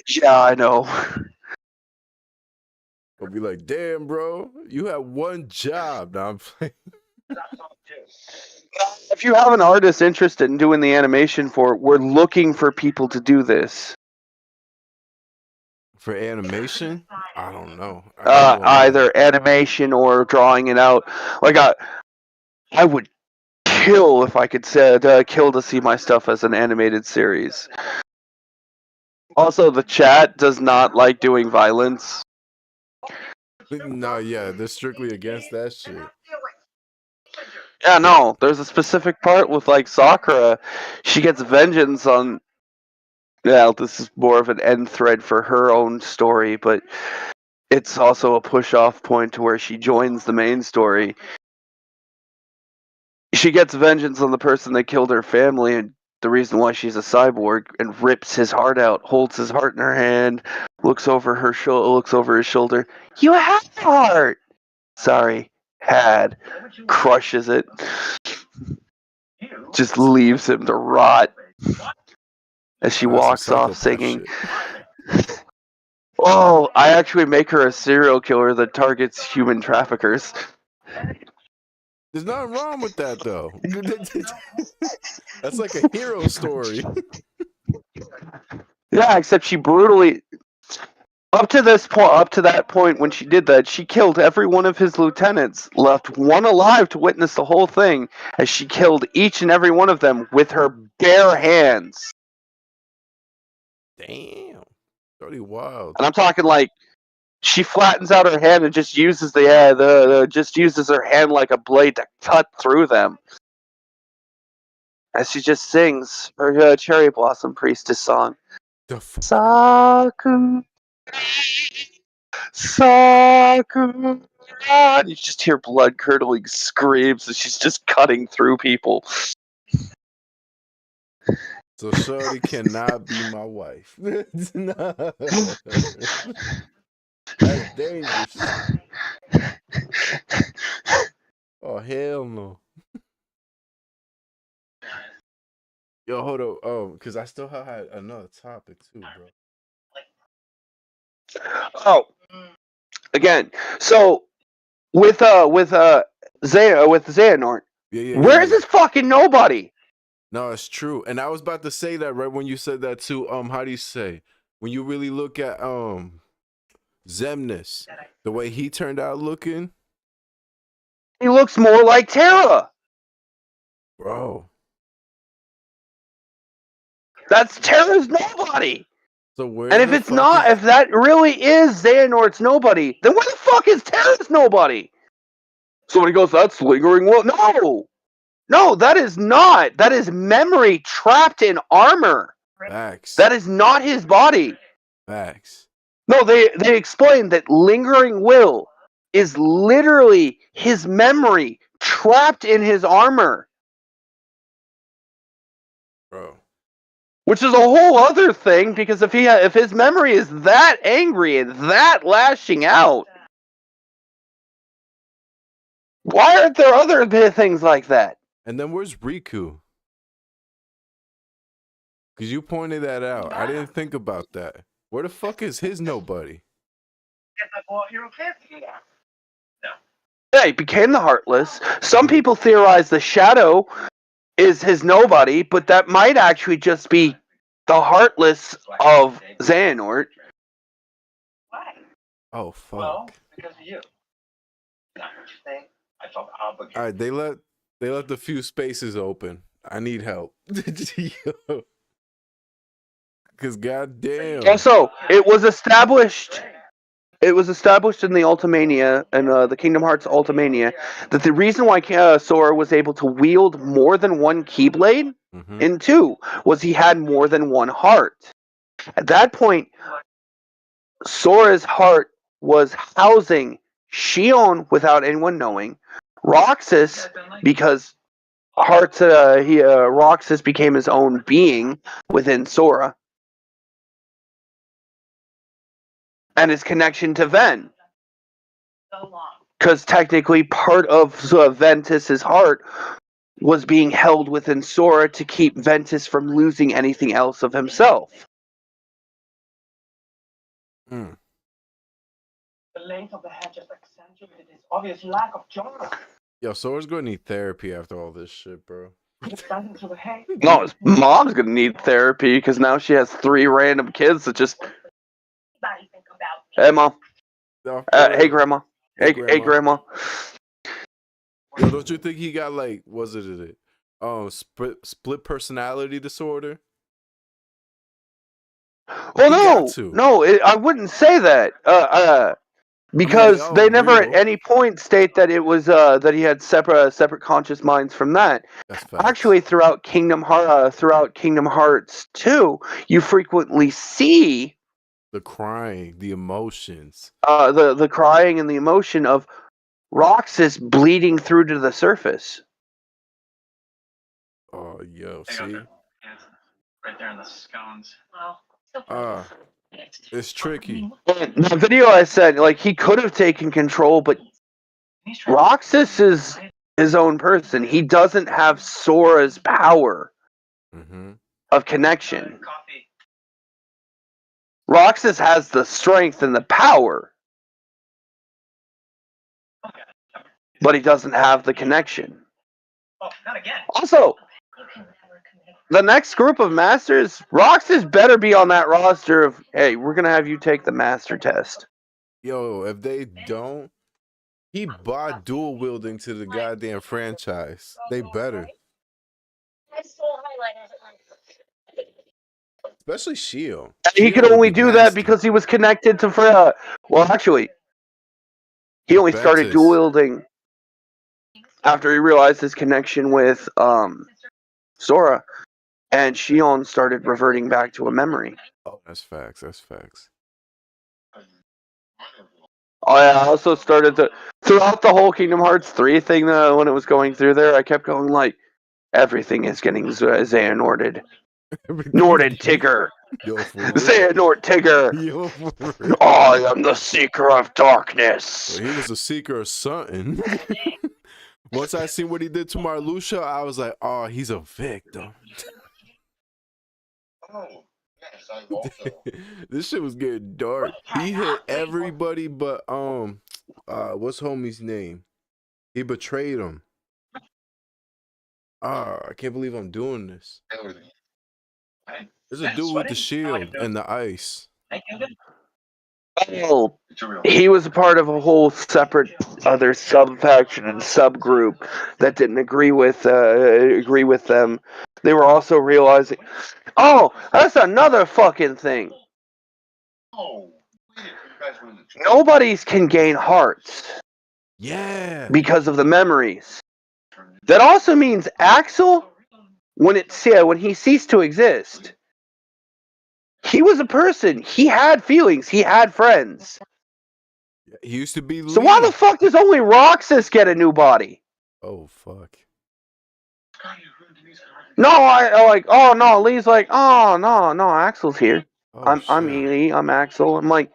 Yeah, I know. I'll be like, damn, bro, you have one job. Now I'm playing. If you have an artist interested in doing the animation for it, we're looking for people to do this. For animation? I don't know. I don't know. Either animation or drawing it out. Like I would kill if I could kill to see my stuff as an animated series. Also, the chat does not like doing violence. No, yeah, they're strictly against that shit. Yeah, no, there's a specific part with like Sakura. She gets vengeance on. Yeah, this is more of an end thread for her own story, but it's also a push-off point to where she joins the main story. She gets vengeance on the person that killed her family, and the reason why she's a cyborg, and rips his heart out, holds his heart in her hand, looks over his shoulder. You have a heart. Sorry, had. Crushes it. Just leaves him to rot. As she walks off singing. Oh, I actually make her a serial killer that targets human traffickers. There's nothing wrong with that, though. That's like a hero story. Yeah, except she brutally... Up to that point when she did that, she killed every one of his lieutenants, left one alive to witness the whole thing, as she killed each and every one of them with her bare hands. Damn. Pretty wild. And I'm talking like, she flattens out her hand and just uses just uses her hand like a blade to cut through them. As she just sings her Cherry Blossom Priestess song. Sakura. Sakura. And you just hear blood curdling screams as she's just cutting through people. So Shorty cannot be my wife. That's dangerous. Oh, hell no. Yo, hold up. Oh, because I still had another topic too, bro. Oh, again. So with Xehanort, where is this fucking nobody? No, it's true. And I was about to say that right when you said that too. How do you say? When you really look at Xemnas, the way he turned out looking. He looks more like Terra. Bro. That's Terra's nobody. So where? And if it's not, if that really is Xehanort's nobody, then where the fuck is Terra's nobody? Somebody goes, that's lingering will. No, that is not. That is memory trapped in armor. Facts. That is not his body. Facts. No, they explain that lingering will is literally his memory trapped in his armor. Bro. Which is a whole other thing, because if his memory is that angry and that lashing out, why aren't there other things like that? And then where's Riku? Because you pointed that out. I didn't think about that. Where the fuck is his nobody? Yeah, he became the Heartless. Some people theorize the Shadow is his nobody, but that might actually just be the Heartless of Xehanort. Why? Oh fuck. Well, because of you. Not what you think. I felt obligated. All right, they let the few spaces open. I need help. Because goddamn. Also, it was established in the Ultimania and the Kingdom Hearts Ultimania that the reason why Sora was able to wield more than one Keyblade in 2 was he had more than one heart. At that point, Sora's heart was housing Xion without anyone knowing, Roxas because Roxas became his own being within Sora, and his connection to Ven. So long. Because technically part of Ventus's heart was being held within Sora to keep Ventus from losing anything else of himself. Mm. The length of the head just accentuated his obvious lack of jaw. Yo, Sora's gonna need therapy after all this shit, bro. Expanding to the head. No, his mom's gonna need therapy because now she has 3 random kids that just, Anybody think about me? hey mom, No, hey grandma, hey grandma. Yo, don't you think he got like, was it split personality disorder? Well, He got no, I wouldn't say that. Because I mean, they never at real. any point state that it was that he had separate conscious minds from that. That's facts. Actually, throughout Kingdom Hearts 2, you frequently see The crying, the emotions. the crying and the emotion of Roxas bleeding through to the surface. Oh, yo, They got see? their hands right there in the scones. Well, so It's tricky. The video I said, like, he could have taken control, but He's trying Roxas is his own person. He doesn't have Sora's power of connection. coffee. Roxas has the strength and the power, Okay. but he doesn't have the connection. Oh, not again. Also, you can never commit. the next group of masters, Roxas better be on that roster of, hey, we're going to have you take the master test. Yo, if they don't, he bought dual wielding to the goddamn franchise. They better. I stole highlighters at my Especially Shio. He could only do that because he was connected to Freya. Well, actually, he only started Ventus. dual wielding after he realized his connection with Sora, and Xion started reverting back to a memory. Oh, that's facts. That's facts. Oh yeah, I also started to, throughout the whole Kingdom Hearts 3 thing, when it was going through there, I kept going like, everything is getting Xehanorted. Norded Tigger. Yo, for real. Xehanort Tigger. Yo, for real. I am the Seeker of Darkness. Well, he was a seeker of something. Once I seen what he did to Marluxia, I was like, oh, he's a victim. Oh, yes, I also. This shit was getting dark. He hit everybody but what's homie's name? He betrayed him. I can't believe I'm doing this. Everything. There's a dude with the shield and the ice. Oh, It's a real. he was a part of a whole separate other sub-faction and subgroup that didn't agree with them. They were also realizing, oh, that's another fucking thing. Oh, weird. You guys were in the truth. Nobody's can gain hearts Yeah. because of the memories. That also means Axel, when he ceased to exist, he was a person. He had feelings. He had friends. He used to be So why Lee. the fuck does only Roxas get a new body? Oh fuck. No, I like. Oh no, Lee's like. Oh no, Axel's here. Oh I'm shit. Lee. I'm Axel. I'm like,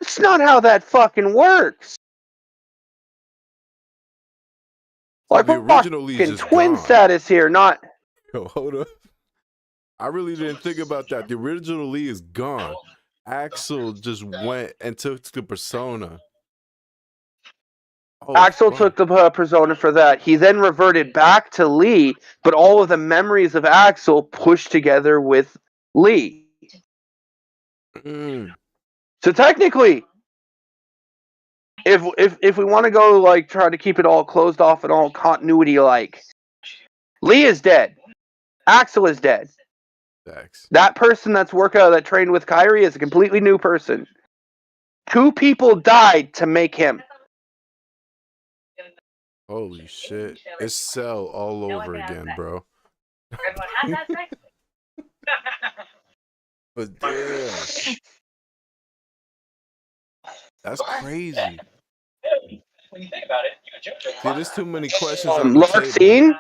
it's not how that fucking works. So Like the we're original Lee's fucking just twin gone. status here, not. Yo, hold up. I really didn't think about that. The original Lee is gone. Axel just went and took the persona. Oh, Axel fuck. took the persona for that. He then reverted back to Lee, but all of the memories of Axel pushed together with Lee. Mm. So technically, if we want to go like try to keep it all closed off and all continuity like, Lee is dead. Axel is dead. Facts. That person that trained with Kyrie is a completely new person. 2 people died to make him. Holy shit. It's Cell all over again, bro. Everyone has that sex. But damn. That's crazy. When you think about it, you know, See, there's too many questions on the table. Larxene?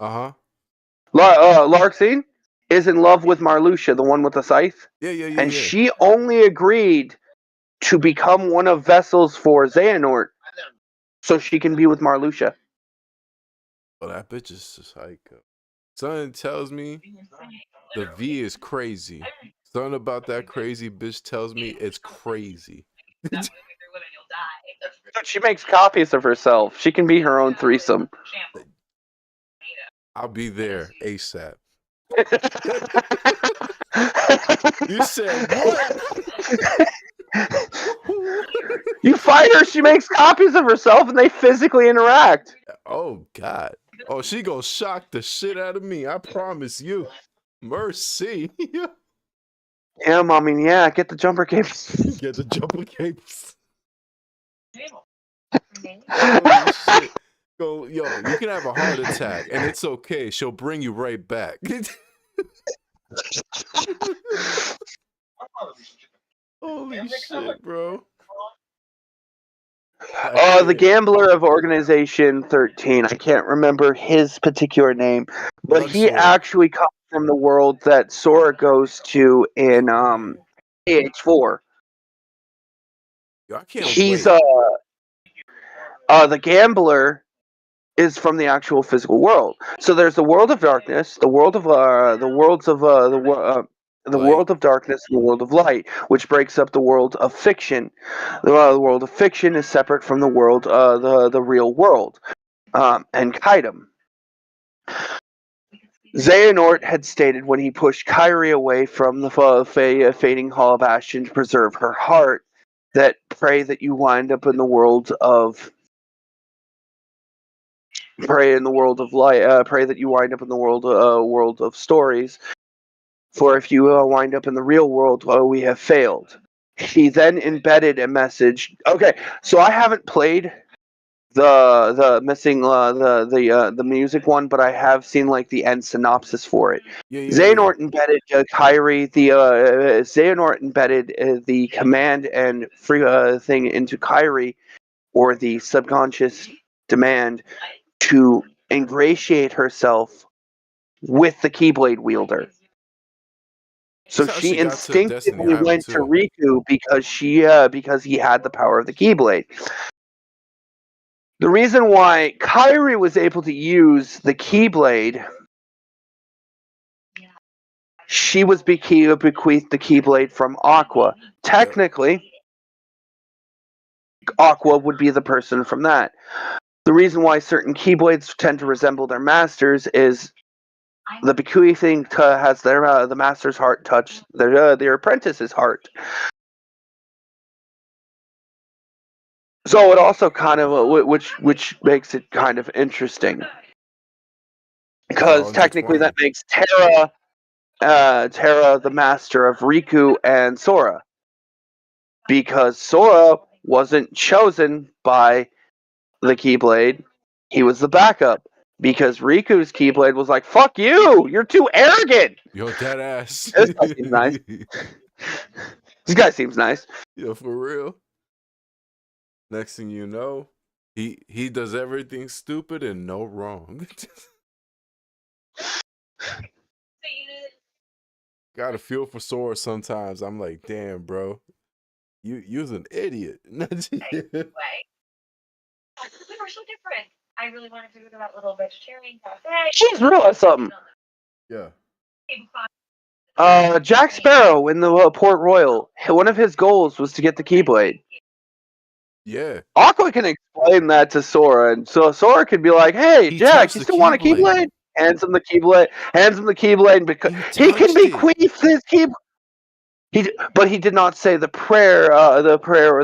Uh-huh. Larxene is in love with Marluxia, the one with the scythe. Yeah. And she only agreed to become one of vessels for Xehanort so she can be with Marluxia. Oh, that bitch is a psycho. Something tells me the V is crazy. Something about that crazy bitch tells me it's crazy. She makes copies of herself. She can be her own threesome. I'll be there ASAP. You said what? You fight her, she makes copies of herself, and they physically interact. Oh, God. Oh, she gonna shock the shit out of me. I promise you. Mercy. Yeah, mommy, yeah, get the jumper capes. Get the jumper capes. Holy Holy shit. Go, yo, you can have a heart attack, and it's okay. She'll bring you right back. Holy shit, bro. The gambler of Organization 13. I can't remember his particular name, but he Luxor. actually comes from the world that Sora goes to in AH4. Yo, I can't He's wait. the gambler is from the actual physical world. So there's the world of darkness, the world of the world of darkness, and the world of light, which breaks up the world of fiction. The world of fiction is separate from the world, the real world, and Kaidam. Xehanort had stated when he pushed Kyrie away from the fading Hall of Ashen to preserve her heart, that pray that you wind up in the world of light. Pray that you wind up in the world of stories. For if you wind up in the real world, we have failed. He then embedded a message. Okay, so I haven't played the missing the music one, but I have seen like the end synopsis for it. Yeah. Xehanort embedded Kyrie. Xehanort embedded the command and free thing into Kyrie, or the subconscious demand to ingratiate herself with the Keyblade wielder. So That's how she she got to instinctively Destiny Island, went to too. Riku because he had the power of the Keyblade. The reason why Kyrie was able to use the Keyblade, she was bequeathed the Keyblade from Aqua. Technically, Aqua would be the person from that. The reason why certain Keyblades tend to resemble their masters is the bequeathing has the master's heart touch their apprentice's heart. So it also kind of which makes it kind of interesting, because technically that makes Terra the master of Riku and Sora, because Sora wasn't chosen by the Keyblade, he was the backup. Because Riku's Keyblade was like, fuck you! You're too arrogant! Yo, that ass. This guy seems nice. This guy seems nice. Yo, for real. Next thing you know, he does everything stupid and no wrong. So you knew Gotta feel for Sora sometimes. I'm like, damn, bro, you's an idiot. that way. We were so different. I really wanted to go to that little vegetarian cafe. Just realized something. Yeah. Jack Sparrow in the Port Royal, one of his goals was to get the Keyblade. Yeah. Aqua can explain that to Sora, and so Sora could be like, "Hey, He Jack, touched you the still want a Keyblade. Keyblade?" Hands him the Keyblade. Hands him the Keyblade because he can touched it. bequeath his Keyblade. But he did not say the prayer or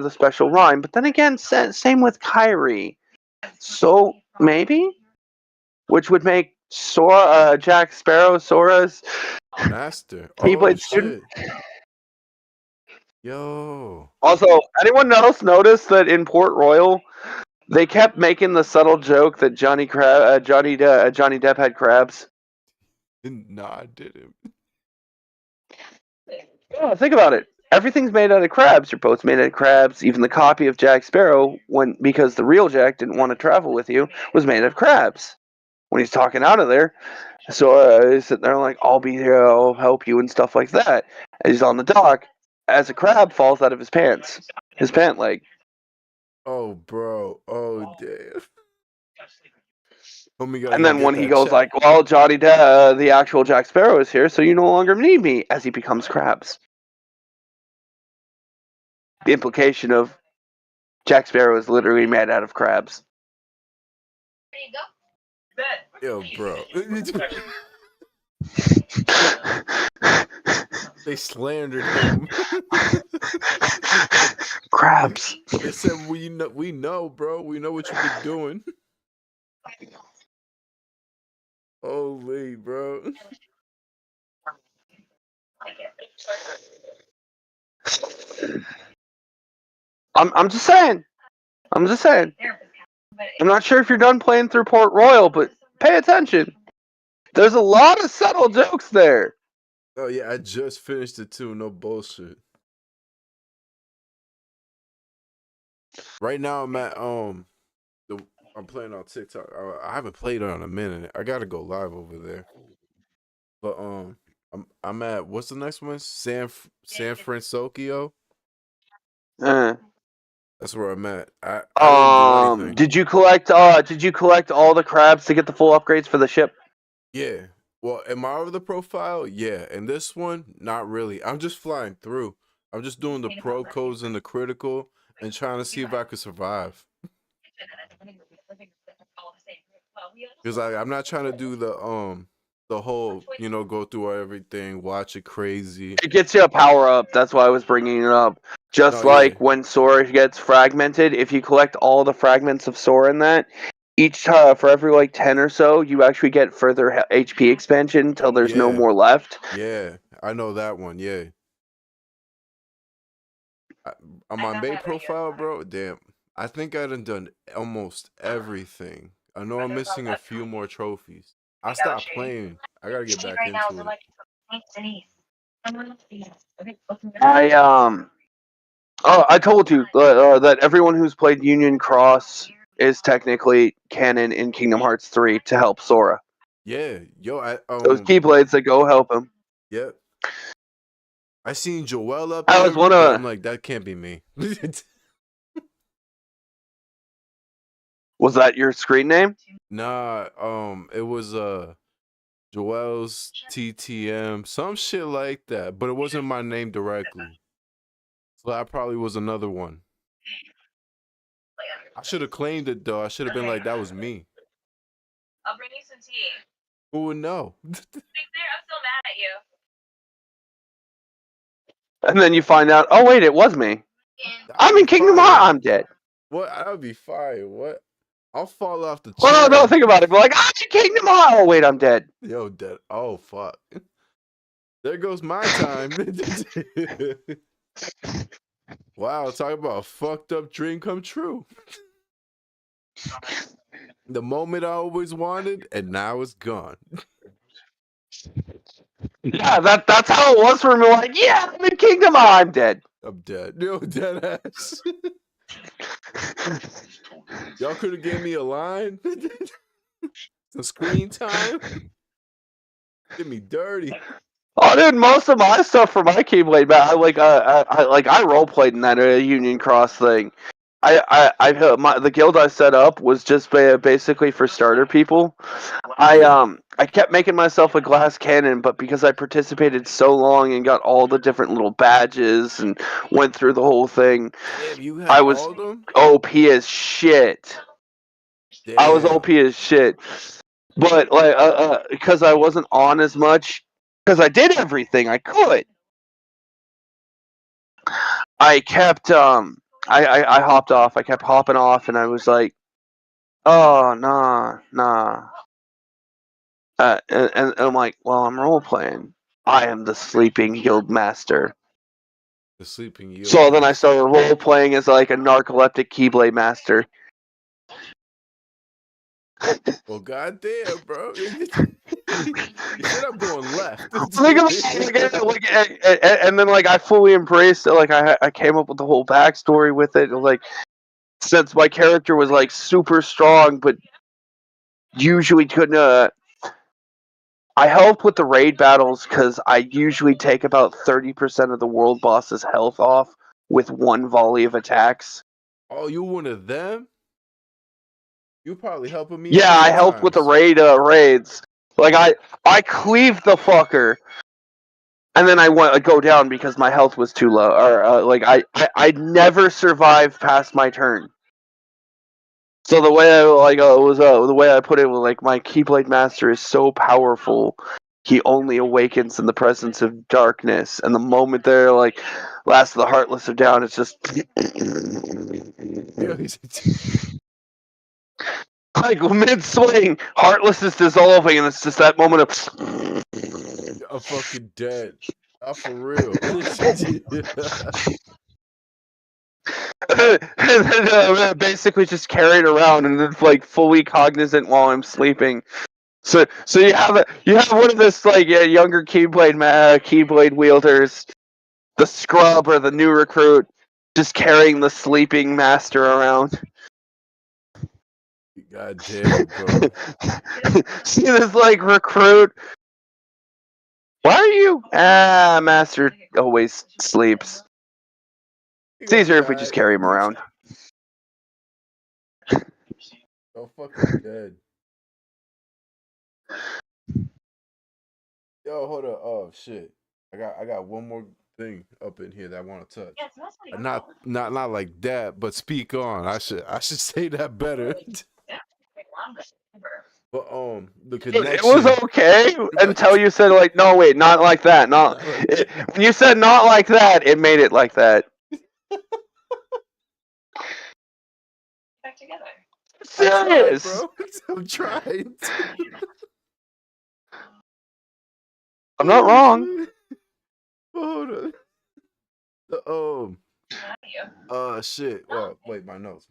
the special rhyme. But then again, same with Kyrie. So maybe, which would make Sora, Jack Sparrow, Sora's Master. Keyblade Oh student. shit. Yo. Also, anyone else notice that in Port Royal, they kept making the subtle joke that Johnny Depp had crabs? Nah, I didn't. Oh, think about it. Everything's made out of crabs. Your boat's made out of crabs. Even the copy of Jack Sparrow, because the real Jack didn't want to travel with you, was made of crabs. When he's talking out of there, so he's sitting there like, "I'll be here, I'll help you," and stuff like that. And he's on the dock as a crab falls out of his pant leg. Oh, bro. Oh, damn. Homie gotta And go then get when he that goes check. like, "Well, Johnny Depp, the actual Jack Sparrow is here, so you no longer need me," as he becomes crabs. The implication of Jack Sparrow is literally made out of crabs. There you go. Bet. Yo, bro. They slandered him. Crabs. They said we know, bro. We know what you've been doing. Holy, bro. Like it. I'm just saying. I'm just saying. I'm not sure if you're done playing through Port Royal, but pay attention. There's a lot of subtle jokes there. Oh yeah, I just finished it too. No bullshit. Right now I'm at I'm playing on TikTok. I haven't played it in a minute. I gotta go live over there. But I'm at, what's the next one? San Francisco. That's where I'm at. I didn't do anything. Did you collect all the crabs to get the full upgrades for the ship? Yeah. Well, in my other profile, yeah. And this one, not really. I'm just flying through. I'm just doing the pro codes and the critical and trying to see if I could survive. Because I'm not trying to do the whole, go through everything, watch it crazy. It gets you a power up. That's why I was bringing it up. Just like when Sora gets fragmented, if you collect all the fragments of Sora in that, each time for every like 10 or so, you actually get further HP expansion until there's no more left. Yeah, I know that one. Yeah. On my main profile, bro, damn, I think I done almost everything. I know I'm missing a few more trophies. I stopped playing. I gotta get back into it. I told you that everyone who's played Union Cross is technically canon in Kingdom Hearts 3 to help Sora. Yeah, yo, those Keyblades that go help him. Yep. I seen Joel up there. I'm like, that can't be me. Was that your screen name? Nah, it was Joel's TTM, some shit like that, but it wasn't my name directly. So that probably was another one. I should have claimed it though. I should have been like, that was me. I'll bring you some tea. Who would know? I'm still mad at you. And then you find out, oh wait, it was me. I'm in Kingdom Hearts. I'm dead. What? I'll be fine. What? I'll fall off the chair. Well, no, think about it. Be like, in Kingdom Hearts. Oh wait, I'm dead. Yo, dead. Oh fuck. There goes my time. Wow, talk about a fucked up dream come true. The moment I always wanted, and now it's gone. Yeah, that's how it was for me. Like, yeah, I'm in Kingdom Hearts. I'm dead. I'm dead. Yo, dead ass. Y'all could have gave me a line. Some screen time. Get me dirty. Oh, dude, most of my stuff for my Keyblade, man, I role played in that Union Cross thing. The guild I set up was just basically for starter people. I kept making myself a glass cannon, but because I participated so long and got all the different little badges and went through the whole thing, Damn, you had I was all of them? OP as shit. Damn. I was OP as shit. But because I wasn't on as much, because I did everything I could. I kept I hopped off. I kept hopping off, and I was like, "Oh, nah." And I'm like, "Well, I'm role playing. I am the sleeping guild master." The sleeping yield. So then I started role playing as like a narcoleptic Keyblade master. Well, goddamn, bro. You said I'm going left. And then like I fully embraced it. Like I came up with the whole backstory with it. Like since my character was like super strong, but usually couldn't. I help with the raid battles because I usually take about 30% of the world boss's health off with one volley of attacks. Oh, you one of them? You probably helping me. Yeah, out I helped with the sometimes. raids. Like I cleaved the fucker, and then I go down because my health was too low. Or like I never survived past my turn. So the way the way I put it was like my Keyblade Master is so powerful, he only awakens in the presence of darkness. And the moment they're like, Last of the Heartless are down, it's just Yeah, he's like mid swing, Heartless is dissolving, and it's just that moment of I'm fucking dead. Not for real. and then basically just carried around and then like fully cognizant while I'm sleeping. So you have one of this like younger Keyblade wielders, the scrub or the new recruit, just carrying the sleeping master around. God damn, bro. See this like recruit. Why are you? Master always sleeps. It's easier if we just carry him around. So fucking dead. Yo, hold up. Oh shit. I got one more thing up in here that I want to touch. Yeah, so that's what you Not like that, but speak on. I should say that better. But the connection. It was okay until you said like, no, wait, not like that. Not when you said not like that, it made it like that. back together. Serious. Bro. I'm trying. I'm not wrong. Hold on. Shit. Well, wait, my notes.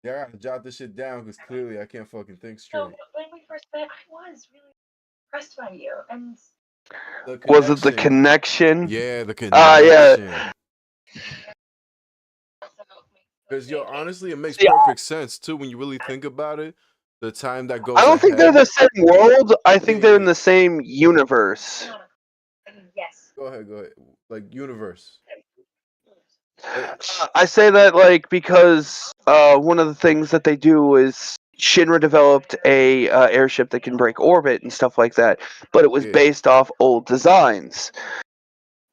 Yeah, I gotta jot this shit down because clearly I can't fucking think straight. So when we first met, I was really impressed by you, and Was it the connection? Yeah, the connection. Yeah. Because honestly, it makes perfect sense too when you really think about it. The time that goes. I don't think they're the same world. I think they're in the same universe. Yes. Go ahead. Like universe. I say that like because one of the things that they do is Shinra developed a airship that can break orbit and stuff like that, but it was based off old designs.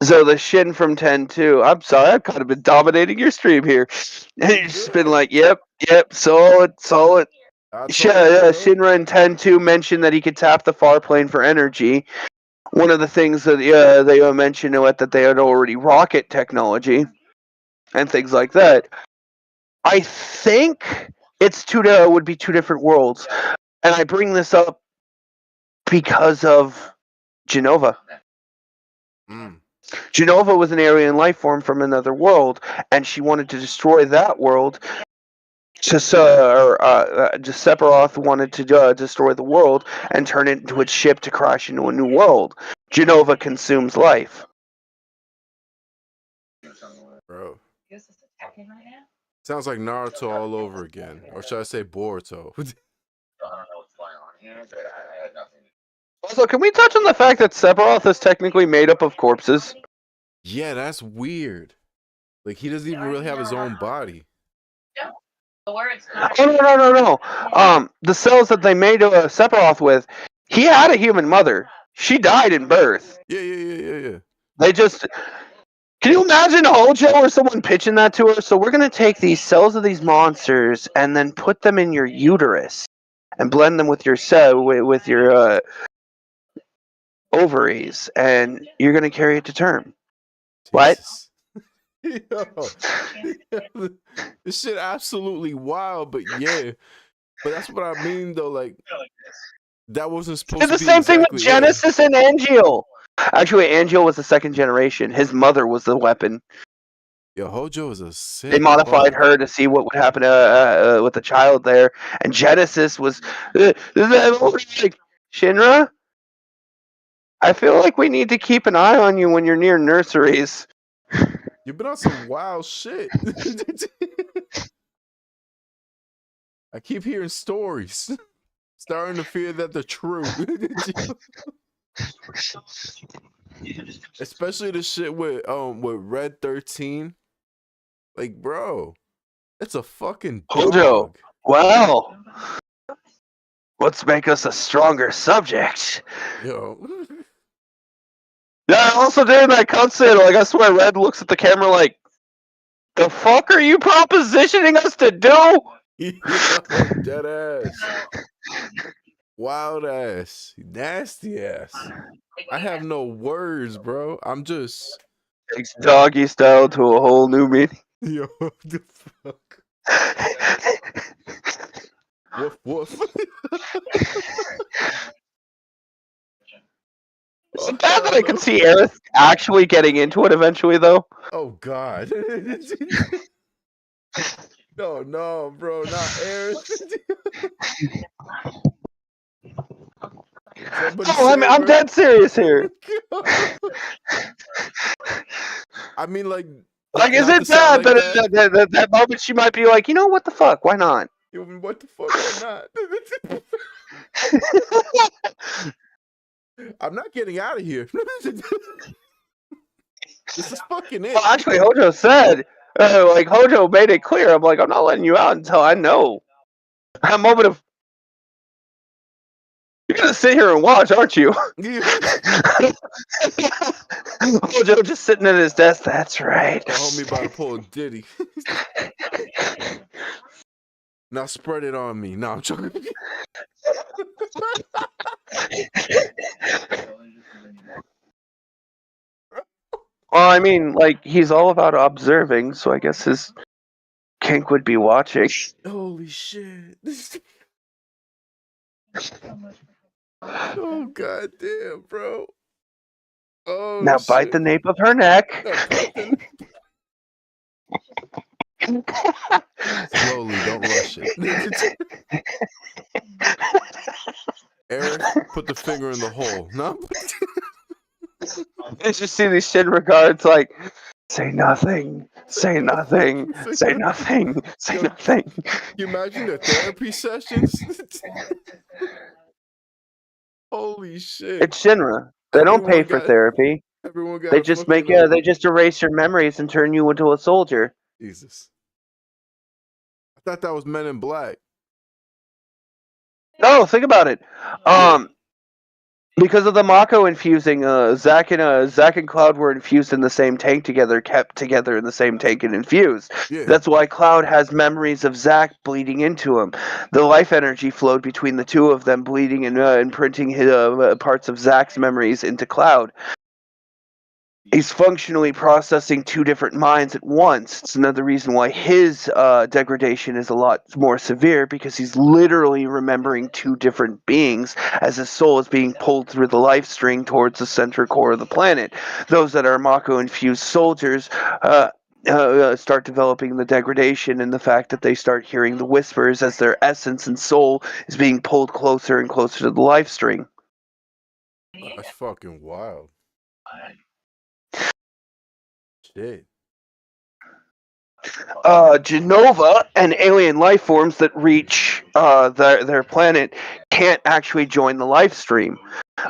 So the Shin from 10-2, I'm sorry, I've kind of been dominating your stream here. And you've just been like, yep, solid. Shinra in 10-2 mentioned that he could tap the far plane for energy. One of the things that they mentioned that they had already rocket technology and things like that. I think it's would be two different worlds. And I bring this up because of Genova. Genova was an alien life form from another world, and she wanted to destroy that world. Sephiroth wanted to destroy the world and turn it into its ship to crash into a new world. Genova consumes life. Bro. talking right now? Sounds like Naruto all over again, or should I say Boruto? I don't know what's going on here, but I had nothing. Also, can we touch on the fact that Sephiroth is technically made up of corpses? Yeah, that's weird. Like he doesn't even really have his own body. The words. Oh, no. The cells that they made Sephiroth with, he had a human mother. She died in birth. Yeah. They just. Can you imagine Hojo or someone pitching that to her? So we're gonna take these cells of these monsters and then put them in your uterus and blend them with your ovaries, and you're gonna carry it to term. What? Jesus. Yo, this shit absolutely wild, but yeah. But that's what I mean, though. Like that wasn't supposed It's to the be same thing with exactly it. Genesis and Angeal. Actually, Angeal was the second generation. His mother was the weapon. Yo, Hojo is a sick. They modified fuck. her to see what would happen with the child there, and Genesis was like, Shinra. I feel like we need to keep an eye on you when you're near nurseries. You've been on some wild shit. I keep hearing stories. Starting to fear that they're true. Especially the shit with Red 13. Like, bro, it's a fucking Hojo. dog. Well, let's make us a stronger subject. Yo. Yeah, also during that cutscene, like I swear, Red looks at the camera like, "The fuck are you propositioning us to do?" Yo, dead ass. Wild ass. Nasty ass. I have no words, bro. I'm just. Takes doggy style to a whole new meaning. Yo, the fuck. Woof woof. Is it bad that I could see Aerith actually getting into it eventually, though? Oh God. No, bro, not Aerith. Oh, I'm dead serious here. I mean, like Like, is not it to sound bad like that that moment she might be like, you know what the fuck? Why not? Yo, what the fuck? Why not? I'm not getting out of here. This is fucking it. Well, actually, Hojo said, Hojo made it clear. I'm like, I'm not letting you out until I know. That moment of, you're gonna sit here and watch, aren't you? Hojo just sitting at his desk. That's right. The homie about to pull a Diddy. Now spread it on me. No, I'm joking. Well, I mean, like, he's all about observing, so I guess his kink would be watching. Holy shit. Oh, goddamn, bro. Oh, Now bite shit. the nape of her neck. Slowly, don't rush it. Eric, put the finger in the hole. No? You just see these Shinra guards like, say nothing, say nothing, say nothing, say nothing. Can you imagine their therapy sessions? Holy shit. It's Shinra. They don't pay for therapy. Everyone got They just they just erase your memories and turn you into a soldier. Jesus. I thought that was Men in Black. No, think about it. Because of the Mako infusing, Zack and Cloud were infused in the same tank together, kept together in the same tank and infused. Yeah. That's why Cloud has memories of Zack bleeding into him. The life energy flowed between the two of them, bleeding and imprinting parts of Zack's memories into Cloud. He's functionally processing two different minds at once. It's another reason why his degradation is a lot more severe, because he's literally remembering two different beings as his soul is being pulled through the life string towards the center core of the planet. Those that are Mako-infused soldiers start developing the degradation and the fact that they start hearing the whispers as their essence and soul is being pulled closer and closer to the life string. That's fucking wild. Shit. Genova and alien life forms that reach their planet can't actually join the live stream.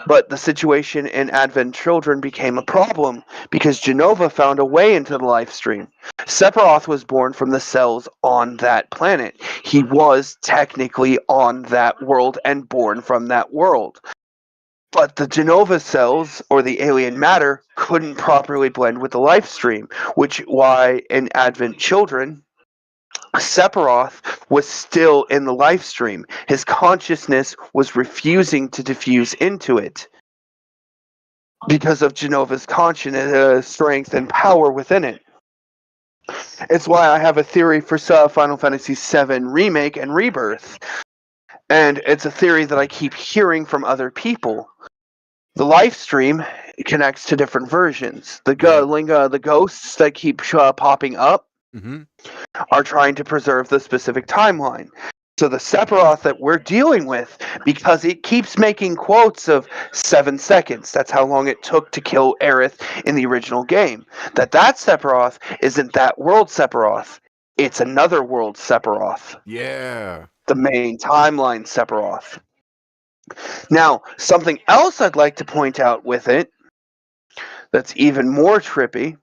But the situation in Advent Children became a problem because Genova found a way into the live stream. Sephiroth was born from the cells on that planet. He was technically on that world and born from that world. But the Genova cells, or the alien matter, couldn't properly blend with the life stream, which why in Advent Children, Sephiroth was still in the life stream. His consciousness was refusing to diffuse into it because of Genova's consciousness, strength, and power within it. It's why I have a theory for Final Fantasy VII Remake and Rebirth. And it's a theory that I keep hearing from other people. The live stream connects to different versions. The ghosts that keep popping up are trying to preserve the specific timeline. So the Sephiroth that we're dealing with, because it keeps making quotes of 7 seconds, that's how long it took to kill Aerith in the original game, that Sephiroth isn't that world Sephiroth, it's another world Sephiroth. Yeah. The main timeline Sephiroth. Now, something else I'd like to point out with it that's even more trippy,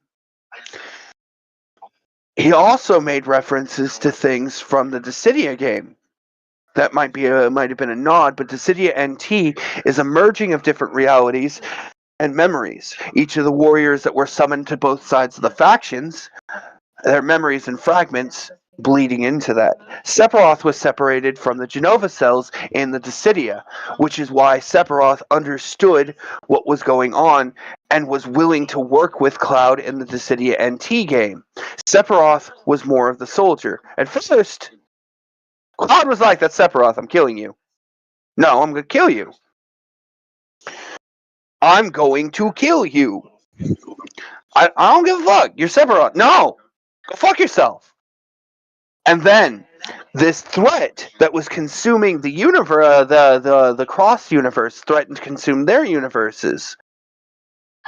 he also made references to things from the Dissidia game. That might have been a nod, but Dissidia NT is a merging of different realities and memories. Each of the warriors that were summoned to both sides of the factions, their memories and fragments bleeding into that. Sephiroth was separated from the Genova cells in the Dissidia, which is why Sephiroth understood what was going on and was willing to work with Cloud in the Dissidia NT game. Sephiroth was more of the soldier. At first, Cloud was like, "That's Sephiroth, I'm killing you." "No, I'm going to kill you." "I'm going to kill you." I don't give a fuck. You're Sephiroth. "No, go fuck yourself." And then this threat that was consuming the universe, the cross universe, threatened to consume their universes.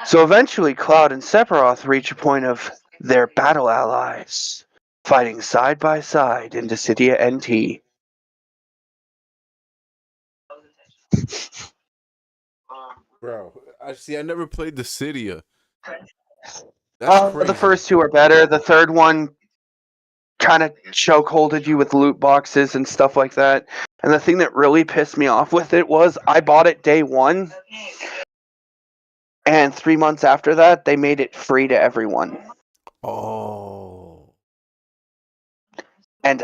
So eventually, Cloud and Sephiroth reach a point of their battle allies, fighting side by side in Dissidia NT. Bro, I never played Dissidia. That's crazy. The first two are better. The third one kind of chokeholded you with loot boxes and stuff like that. And the thing that really pissed me off with it was I bought it day one, and 3 months after that, they made it free to everyone. Oh. And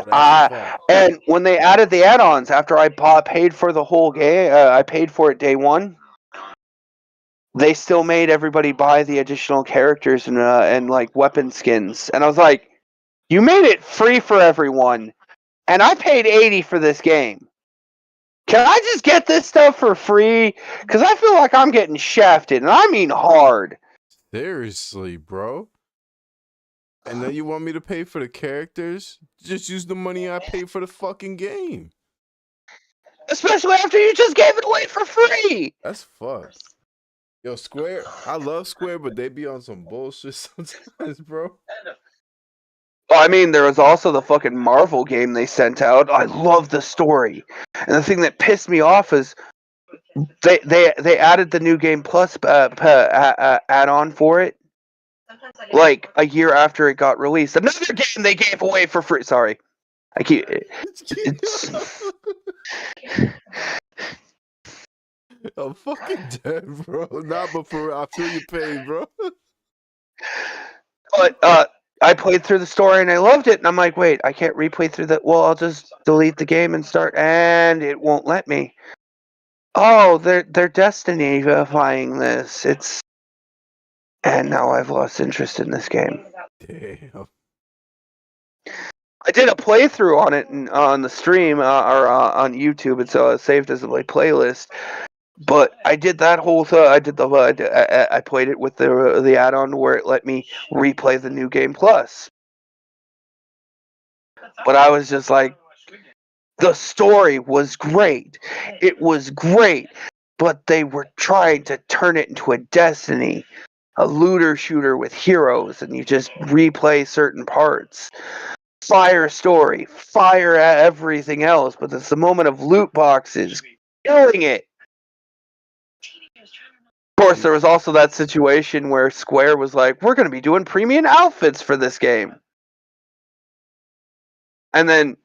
when they added the add-ons after I paid for the whole game, I paid for it day one. They still made everybody buy the additional characters and like weapon skins, and I was like, "You made it free for everyone, and I paid $80 for this game. Can I just get this stuff for free? Because I feel like I'm getting shafted, and I mean hard." Seriously, bro. And then you want me to pay for the characters? Just use the money I paid for the fucking game. Especially after you just gave it away for free. That's fucked. Yo, Square, I love Square, but they be on some bullshit sometimes, bro. Well, I mean, there was also the fucking Marvel game they sent out. I love the story. And the thing that pissed me off is they added the New Game Plus add-on for it. Like a year after it got released. Another game they gave away for free. Sorry. I'm fucking dead, bro. Nah, but for real, I feel your pain, bro. But I played through the story and I loved it. And I'm like, wait, I can't replay through that. Well, I'll just delete the game and start. And it won't let me. Oh, they're Destiny-fying this. And now I've lost interest in this game. Damn. I did a playthrough on it on the stream or on YouTube. It's saved as a playlist. But I did that whole thing. I played it with the add-on where it let me replay the New Game Plus. But I was just like, the story was great. It was great. But they were trying to turn it into a Destiny. a looter shooter with heroes, and you just replay certain parts. Fire story, fire at everything else, but it's the moment of loot boxes, killing it. Of course, there was also that situation where Square was like, "We're going to be doing premium outfits for this game," and then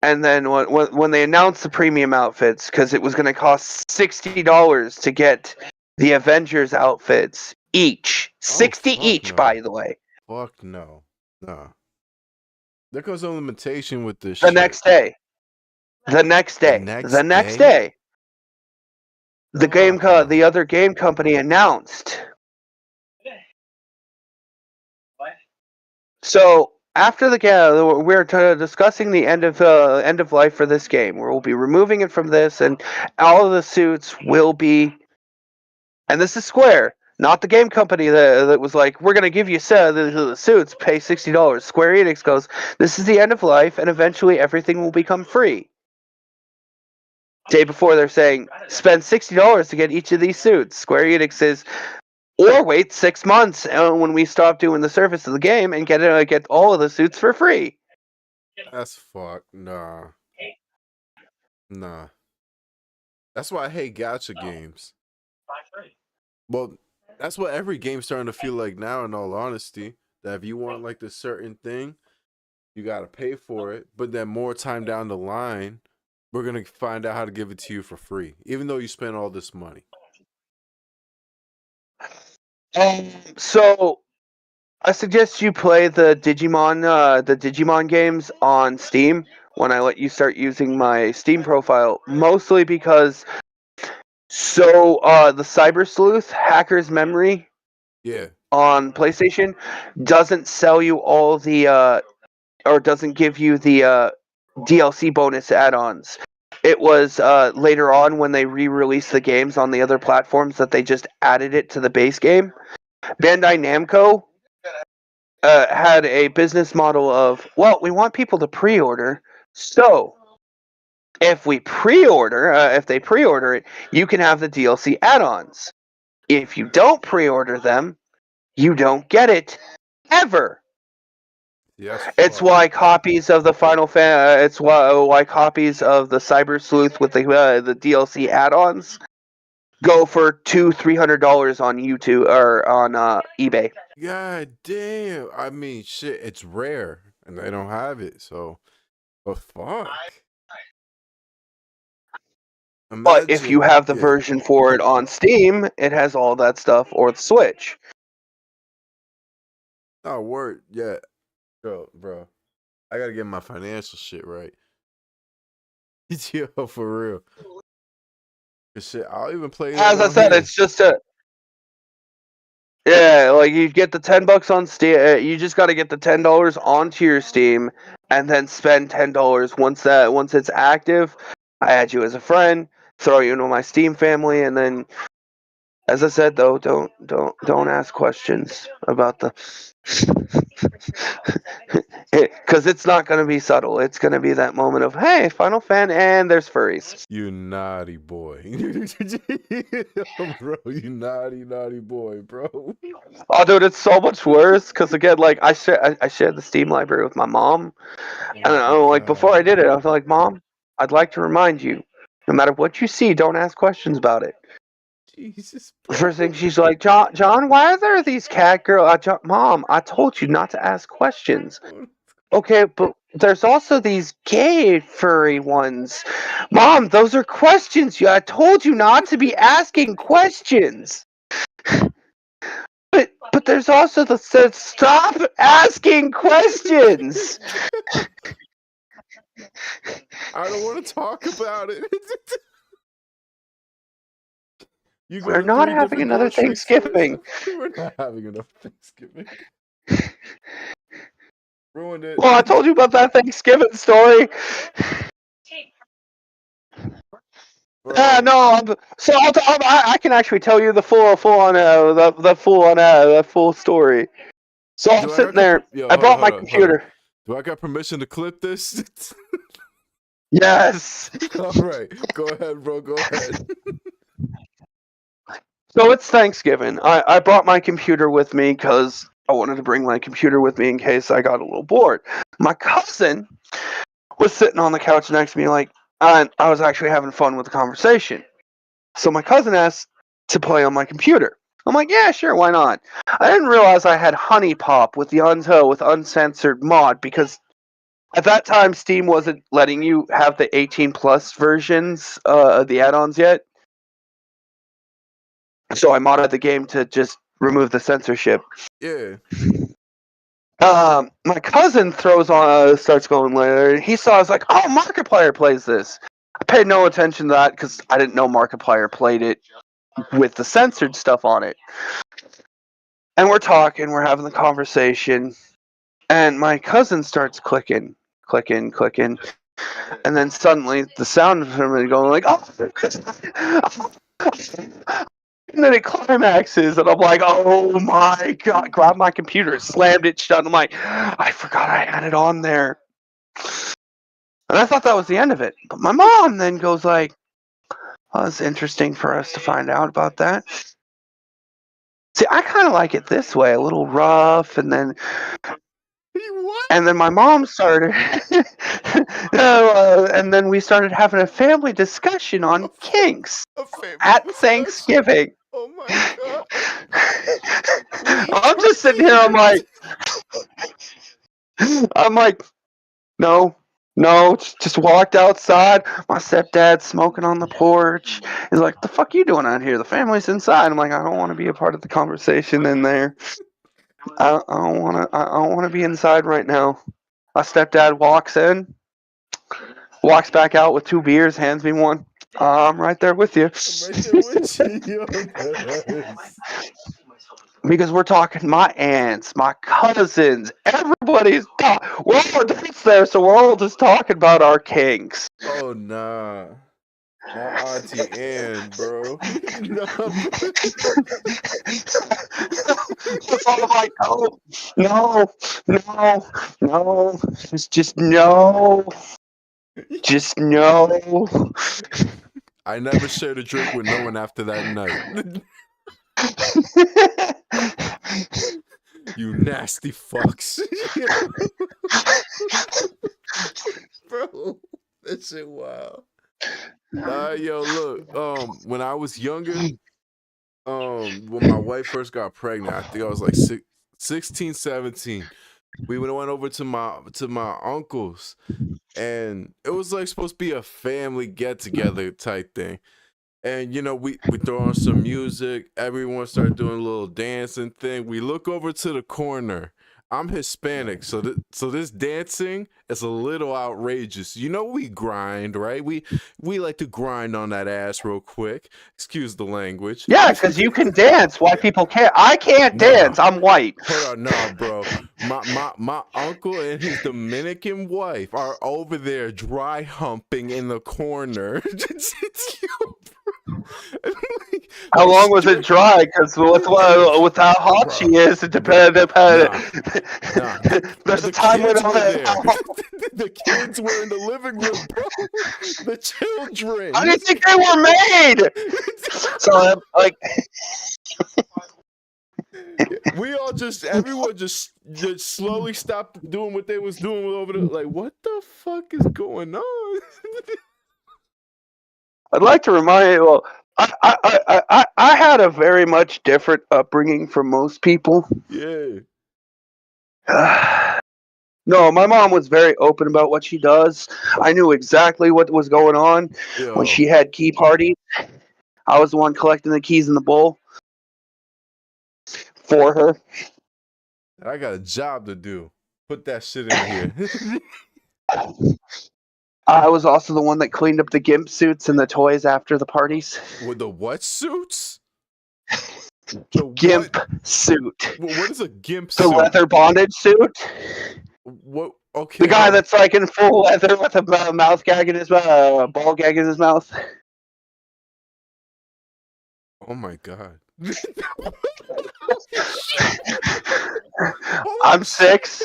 when they announced the premium outfits, because it was going to cost $60 to get the Avengers outfits each, 60 fuck each, no. by the way. Fuck no. Nah. There goes a limitation with this The shit. next day, the next day, the next day, the other game company announced. So after the game, we're discussing the end of life for this game. We'll be removing it from this, and all of the suits will be. And this is Square, not the game company that was like, "We're gonna give you the suits, pay $60." Square Enix goes, "This is the end of life, and eventually everything will become free." Day before, they're saying, "Spend $60 to get each of these suits." Square Enix says, "Or wait 6 months when we stop doing the service of the game and get all of the suits for free." That's fuck. Nah. Nah. That's why I hate gacha games. Well, that's what every game's starting to feel like now, in all honesty. That if you want like this certain thing, you gotta pay for it. But then more time down the line, we're gonna find out how to give it to you for free, even though you spent all this money. So I suggest you play the Digimon games on Steam when I let you start using my Steam profile, mostly because the Cyber Sleuth Hacker's Memory Yeah. on PlayStation doesn't sell you all the or doesn't give you the DLC bonus add-ons. It was later on when they re-released the games on the other platforms that they just added it to the base game. Bandai Namco had a business model of, well, we want people to pre-order, so if they pre-order it, you can have the DLC add-ons. If you don't pre-order them, you don't get it ever. Yes. It's why copies of the it's why copies of the Cyber Sleuth with the DLC add-ons go for $200-$300 on YouTube or on eBay. God damn. I mean, shit, it's rare and they don't have it, so. But fuck. But if you have the version for it on Steam, it has all that stuff, or the Switch. Oh, word. Yeah. Bro. I gotta get my financial shit right. Yo, for real. Shit, I'll even play it. As I said, it's just yeah, like you get the $10 on Steam. You just got to get the $10 onto your Steam, and then spend $10 once it's active. I add you as a friend, throw you into my Steam family, and then, as I said though, don't ask questions about the, because it's not going to be subtle. It's going to be that moment of, hey, Final Fan, and there's furries. You naughty boy. Bro, you naughty boy, bro. Oh, dude, it's so much worse. Because again, like I shared the Steam library with my mom, and like before I did it, I was like, "Mom, I'd like to remind you, no matter what you see, don't ask questions about it." Jesus. First thing she's like, John, why are there these cat girls? Mom, I told you not to ask questions. Okay, but there's also these gay furry ones. Mom, those are questions. I told you not to be asking questions. But there's also the stop asking questions. I don't want to talk about it. We're not having another Thanksgiving. We're not having enough Thanksgiving. Ruined it. Well, I told you about that Thanksgiving story. No. So I can actually tell you the full story. So I'm sitting there. I brought my computer. Do I got permission to clip this? Yes. All right. Go ahead, bro. Go ahead. So it's Thanksgiving. I brought my computer with me because I wanted to bring my computer with me in case I got a little bored. My cousin was sitting on the couch next to me, like, and I was actually having fun with the conversation. So my cousin asked to play on my computer. I'm like, yeah, sure, why not? I didn't realize I had Honey Pop with the with uncensored mod because at that time Steam wasn't letting you have the 18 plus versions of the add-ons yet. So I modded the game to just remove the censorship. Yeah. My cousin starts going later, and he saw, I was like, oh, Markiplier plays this. I paid no attention to that because I didn't know Markiplier played it with the censored stuff on it. And we're talking, we're having the conversation, and my cousin starts clicking, and then suddenly the sound of him going like, oh, and then it climaxes, and I'm like, oh my god, grabbed my computer, slammed it shut, and I'm like, I forgot I had it on there. And I thought that was the end of it. But my mom then goes like, oh, it's interesting for us to find out about that. See, I kind of like it this way, a little rough, and then... What? And then my mom started... and then we started having a family discussion on kinks at Thanksgiving. Oh my god. I'm just sitting here, I'm like, no, just walked outside. My stepdad's smoking on the porch. He's like, the fuck you doing out here? The family's inside. I'm like, I don't want to be a part of the conversation in there. I don't want to be inside right now. My stepdad walks in, walks back out with 2 beers, hands me one. I'm right there with you. Because we're talking my aunts, my cousins, everybody's we're all adults there, so we're all just talking about our kinks. Oh nah. My Auntie Ann, bro. No. So I'm like, no, just no. Just no. I never shared a drink with no one after that night. You nasty fucks. Bro, that shit wild. Yo, look, when I was younger, when my wife first got pregnant, I think I was like 16, 17. We went over to my uncle's, and it was like supposed to be a family get together type thing. And you know, we throw on some music, everyone started doing a little dancing thing. We look over to the corner. I'm Hispanic, so this dancing is a little outrageous. You know, we grind, right? We like to grind on that ass real quick. Excuse the language. Yeah, because you can dance. White people can't. I can't dance. I'm white. Hold on, nah, bro. My uncle and his Dominican wife are over there dry humping in the corner. How long was it dry? Because with how hot she is, it depends. Nah. There's a time when the kids were in the living room, bro. The children. How do you think they were made? So I'm like, everyone just slowly stopped doing what they was doing over there. Like, what the fuck is going on? I'd like to remind you. Well, I had a very much different upbringing from most people. Yeah. No, my mom was very open about what she does. I knew exactly what was going on when she had key parties. I was the one collecting the keys in the bowl for her. I got a job to do. Put that shit in here. I was also the one that cleaned up the gimp suits and the toys after the parties. With the what suits? Gimp suit. What is a gimp suit? The leather bondage suit. What? Okay. The guy that's like in full leather with a mouth gag in his ball gag in his mouth. Oh my god. I'm 6.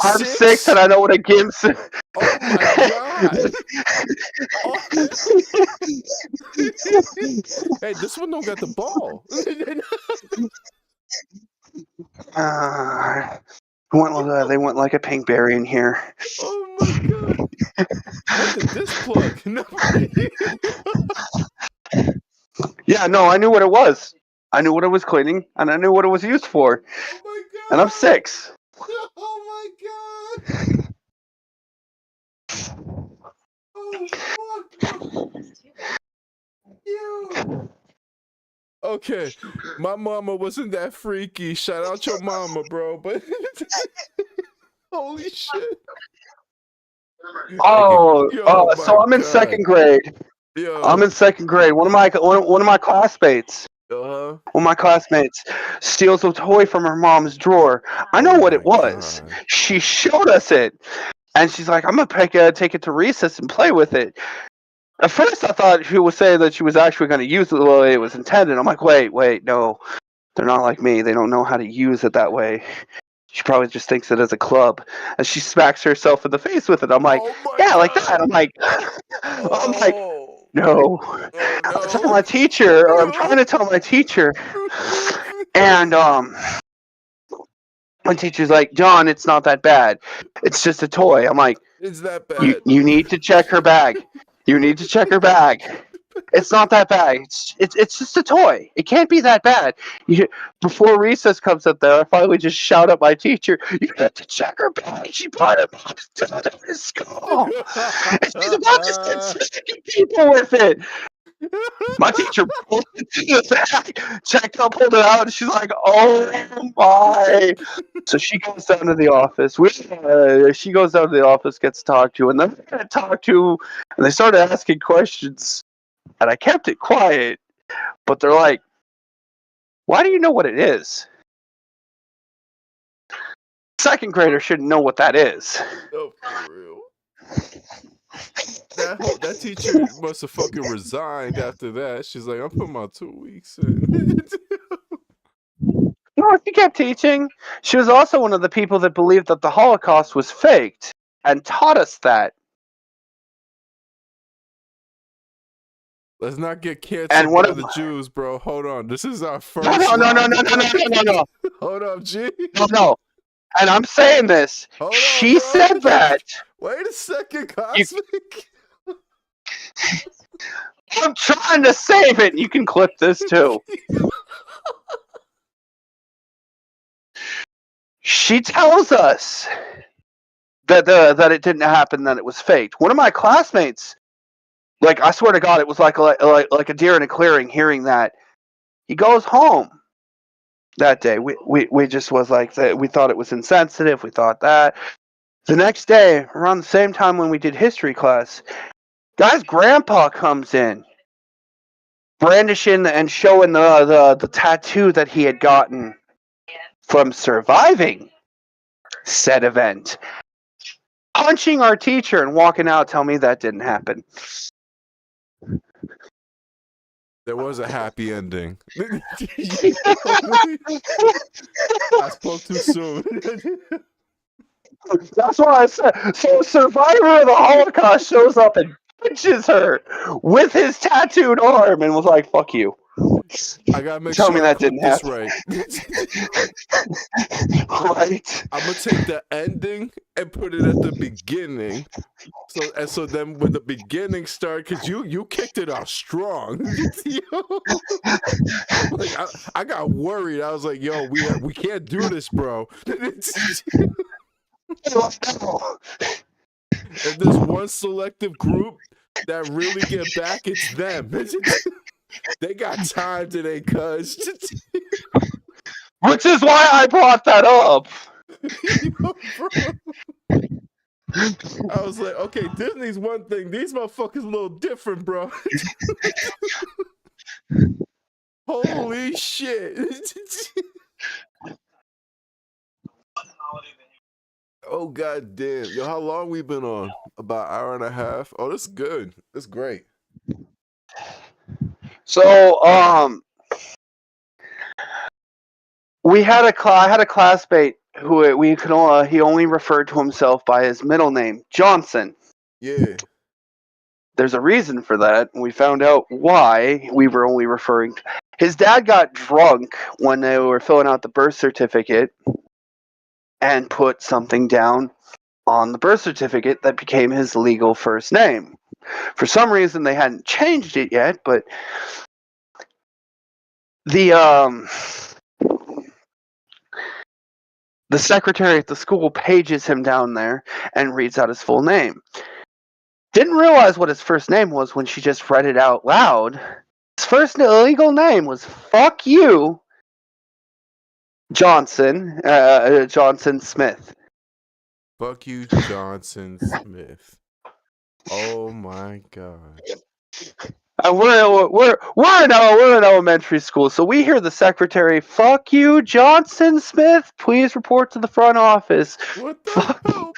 I'm 6 and I know what a gimp suit. Oh my god. Hey, this one don't got the ball. They went like a pink berry in here. Oh my god. When did this plug? No. Yeah, no, I knew what it was. I knew what it was cleaning, and I knew what it was used for. Oh my god. And I'm 6. Oh my god. Oh fuck. Yo. Okay, my mama wasn't that freaky. Shout out your mama, bro. But holy shit. Oh, Yo, so my I'm in God. 2nd grade. Yo. I'm in 2nd grade. One of my classmates. Uh-huh. One of my classmates steals a toy from her mom's drawer. I know Oh what it my was. God. She showed us it, and she's like, "I'm gonna take it to recess and play with it." At first, I thought she was saying that she was actually going to use it the way it was intended. I'm like, wait, no. They're not like me. They don't know how to use it that way. She probably just thinks it as a club. And she smacks herself in the face with it. I'm like, Oh my yeah, like God. that. I'm like, Oh. no. Oh, I'm telling no. my teacher, or I'm trying to tell my teacher. And my teacher's like, John, it's not that bad. It's just a toy. I'm like, It's that bad. you need to check her bag. You need to check her bag. It's not that bad. It's just a toy. It can't be that bad. Before recess comes up there, I finally just shout at my teacher, "You have to check her bag. She brought a box to school. And she's about to start smacking people with it." My teacher pulled it to the bag, checked out, pulled it out, and she's like, "Oh my!" So she goes down to the office. She goes down to the office, gets talked to, and then they got talked to, and they started asking questions. And I kept it quiet, but they're like, "Why do you know what it is?" 2nd grader shouldn't know what that is. No, for real. That teacher must have fucking resigned after that. She's like, I'm putting my 2 weeks in. No, she kept teaching. She was also one of the people that believed that the Holocaust was faked and taught us that. Let's not get And canceled one by of the Jews, bro. Hold on. This is our first. no. Hold up, G. No. And I'm saying this. Hold She on, bro. said that. Wait a second, Cosmic. I'm trying to save it. You can clip this too. She tells us that it didn't happen, that it was faked. One of my classmates, like, I swear to God, it was like a deer in a clearing hearing that. He goes home that day. We just was like, we thought it was insensitive. We thought that. The next day, around the same time when we did history class, guy's grandpa comes in, brandishing and showing the tattoo that he had gotten from surviving said event. Punching our teacher and walking out, tell me that didn't happen. There was a happy ending. I spoke too soon. That's what I said. So, survivor of the Holocaust shows up and punches her with his tattooed arm and was like, "Fuck you." I gotta make Tell sure me I that clip didn't this happen. right. Right. I'm gonna take the ending and put it at the beginning. So then when the beginning started, because you kicked it off strong. Like I got worried. I was like, yo, we can't do this, bro. If there's one selective group that really get back, it's them. They got time today, cuz. Which is why I brought that up. I was like, okay, Disney's one thing. These motherfuckers a little different, bro. Holy shit. Oh, god damn. Yo, how long we been on? About an hour and a half? Oh, this is good. This is great. So, I had a classmate who he only referred to himself by his middle name, Johnson. Yeah. there's a reason for that. We found out why we were only referring to. His dad got drunk when they were filling out the birth certificate and put something down on the birth certificate that became his legal first name. For some reason, they hadn't changed it yet, but the secretary at the school pages him down there and reads out his full name. Didn't realize what his first name was when she just read it out loud. His first legal name was Fuck You Johnson, Johnson Smith. Fuck you, Johnson Smith. Oh my god. And we're in elementary school, so we hear the secretary, "Fuck you, Johnson Smith. Please report to the front office." What the hell,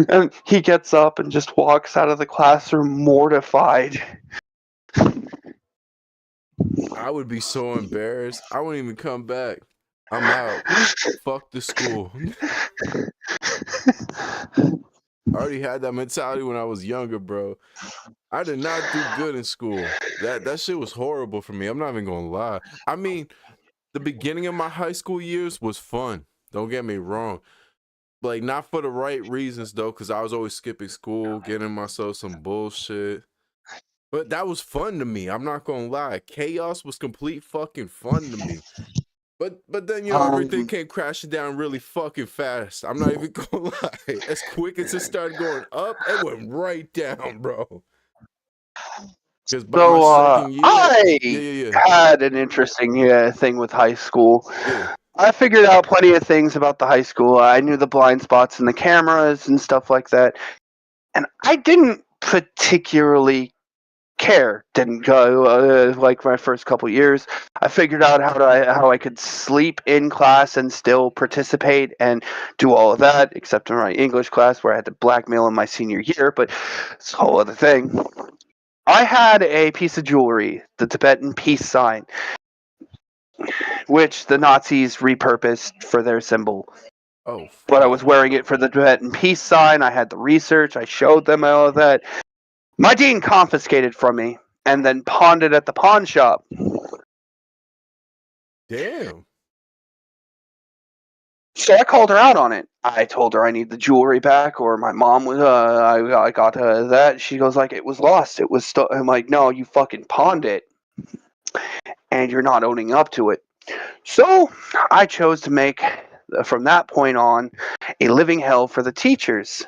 bro? And he gets up and just walks out of the classroom mortified. I would be so embarrassed. I wouldn't even come back. I'm out. Fuck the school. I already had that mentality when I was younger, bro. I did not do good in school. That shit was horrible for me. I'm not even gonna lie. I mean, the beginning of my high school years was fun. Don't get me wrong. Like, not for the right reasons, though, because I was always skipping school, getting myself some bullshit. But that was fun to me. I'm not gonna lie. Chaos was complete fucking fun to me. But then, you know, everything came crashing down really fucking fast. I'm not even gonna lie. As quick as it started going up, it went right down, bro. Because by my second year, I had an interesting thing with high school. Yeah. I figured out plenty of things about the high school. I knew the blind spots in the cameras and stuff like that. And I didn't particularly care. Didn't go like my first couple years. I figured out how I could sleep in class and still participate and do all of that, except in my English class where I had to blackmail in my senior year, but it's a whole other thing. I had a piece of jewelry, the Tibetan peace sign, which the Nazis repurposed for their symbol. Oh, But I was wearing it for the Tibetan peace sign. I had the research. I showed them all of that. My dean confiscated from me and then pawned it at the pawn shop. damn. So I called her out on it. I told her I need the jewelry back, or my mom was. I got that. She goes like, it was lost. It was. I'm like, no, you fucking pawned it, and you're not owning up to it. So I chose to make, from that point on, a living hell for the teachers.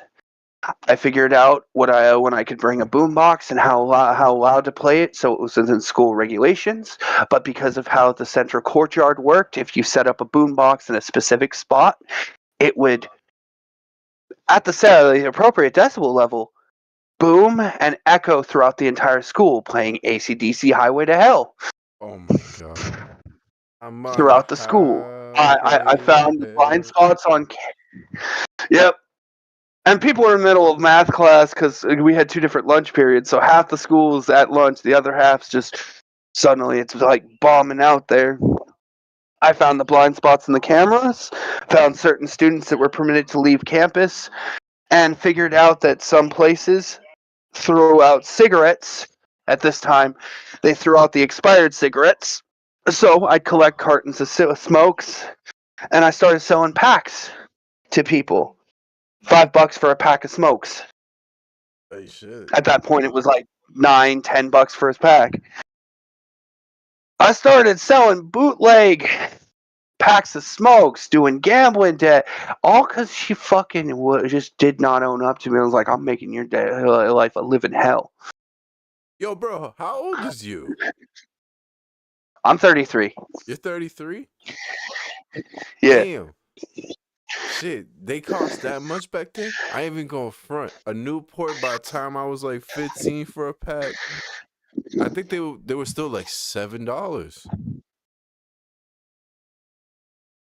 I figured out when I could bring a boombox and how loud to play it, so it was within school regulations. But because of how the central courtyard worked, if you set up a boombox in a specific spot, it would, at the appropriate decibel level, boom and echo throughout the entire school, playing AC/DC Highway to Hell Oh my god. throughout the school. I found blind spots on. Yep. And people were in the middle of math class because we had 2 different lunch periods. So half the school's at lunch, the other half's just suddenly it's like bombing out there. I found the blind spots in the cameras, found certain students that were permitted to leave campus, and figured out that some places threw out cigarettes. At this time, they threw out the expired cigarettes. So I'd collect cartons of smokes, and I started selling packs to people. $5 for a pack of smokes. Hey, shit. At that point, it was like $9-10 for his pack. I started selling bootleg packs of smokes, doing gambling debt, all because she fucking just did not own up to me. I was like, I'm making your life a living hell. Yo, bro, how old is you? I'm 33. You're 33? Yeah. Damn. Shit, they cost that much back then? I ain't even gonna front. A Newport by the time I was like 15 for a pack. I think they were still like $7.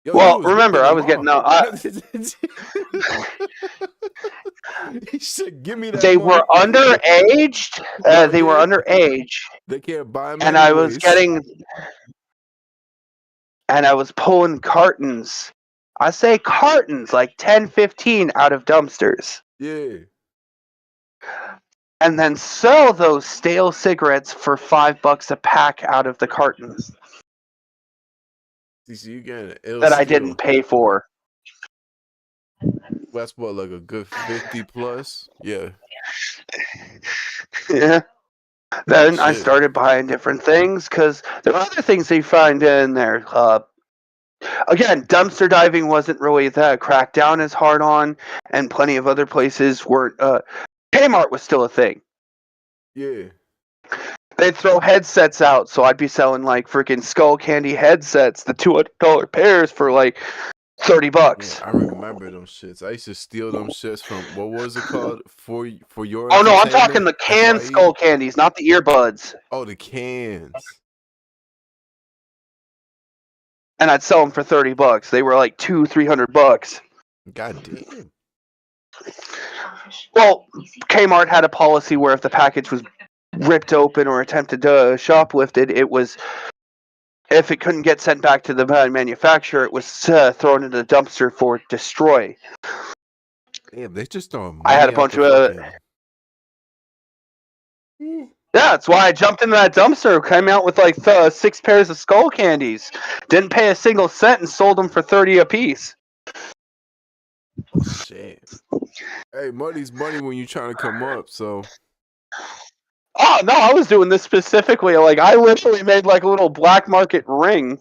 Yo, Well, you was remember, ripping I them was getting off. He said, "Give me that." They money." were underaged. They were underage. They can't buy them. And I was pulling cartons. I say cartons, like 10, 15 out of dumpsters. Yeah. and then sell those stale cigarettes for $5 a pack out of the cartons See, you getting an ill that I skill. didn't pay for. That's what, like a good 50 plus? Yeah. Yeah. Then I Shit. started buying different things because there are other things they find in there. Again, dumpster diving wasn't really that cracked down as hard on, and plenty of other places weren't. Kmart was still a thing. Yeah. They'd throw headsets out, so I'd be selling like freaking Skull Candy headsets, the $200 pairs for like $30. Yeah, I remember them shits. I used to steal them shits from, what was it called? For your Oh no, I'm entertainment? talking the canned FYE? Skull Candies, not the earbuds. Oh, the cans. And I'd sell them for $30. They were like $200-300. God damn. Well, Kmart had a policy where if the package was ripped open or attempted to shoplifted, it was, if it couldn't get sent back to the manufacturer, it was thrown into the dumpster for destroy. Damn, they just throwing I had a money out bunch the of fucking- yeah, that's why I jumped into that dumpster. Came out with like 6 pairs of Skull Candies. Didn't pay a single cent and sold them for $30 a piece. Shit. Hey, money's money when you trying to come up, so. Oh no, I was doing this specifically. Like I literally made like a little black market ring.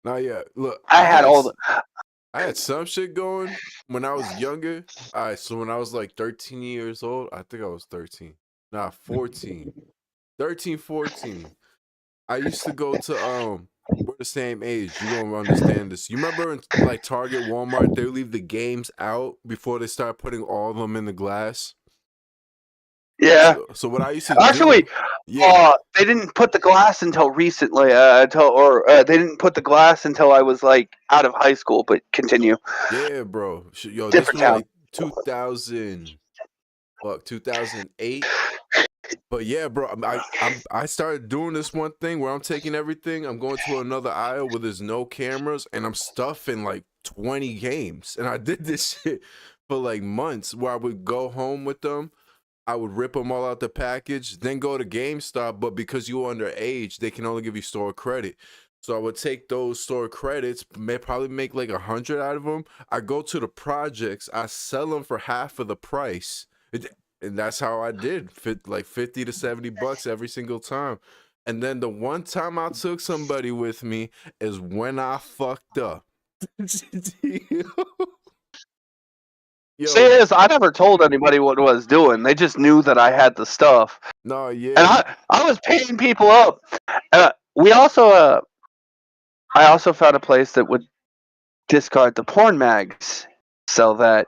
Nah, yeah. Look, I had all the. I had some shit going when I was younger. Alright, so when I was like 13 years old, I think I was 13. Nah, 14. 13, 14. I used to go to we're the same age. You don't understand this. You remember in like Target, Walmart, they leave the games out before they start putting all of them in the glass? Yeah. So what I used to Actually, do, yeah. they didn't put the glass until recently. They didn't put the glass until I was like out of high school. But continue. Yeah, bro. Yo, Different this was town. like 2008. But yeah, bro, I started doing this one thing where I'm taking everything, I'm going to another aisle where there's no cameras, and I'm stuffing like 20 games. And I did this shit for like months where I would go home with them. I would rip them all out the package, then go to GameStop, but because you're underage, they can only give you store credit. So I would take those store credits, probably make like 100 out of them. I go to the projects, I sell them for half of the price. And that's how I did, like 50 to 70 bucks every single time. And then the one time I took somebody with me is when I fucked up. Yo, See, is I never told anybody what I was doing. They just knew that I had the stuff, no, yeah. and I was paying people up. We also, I also found a place that would discard the porn mags, sell that.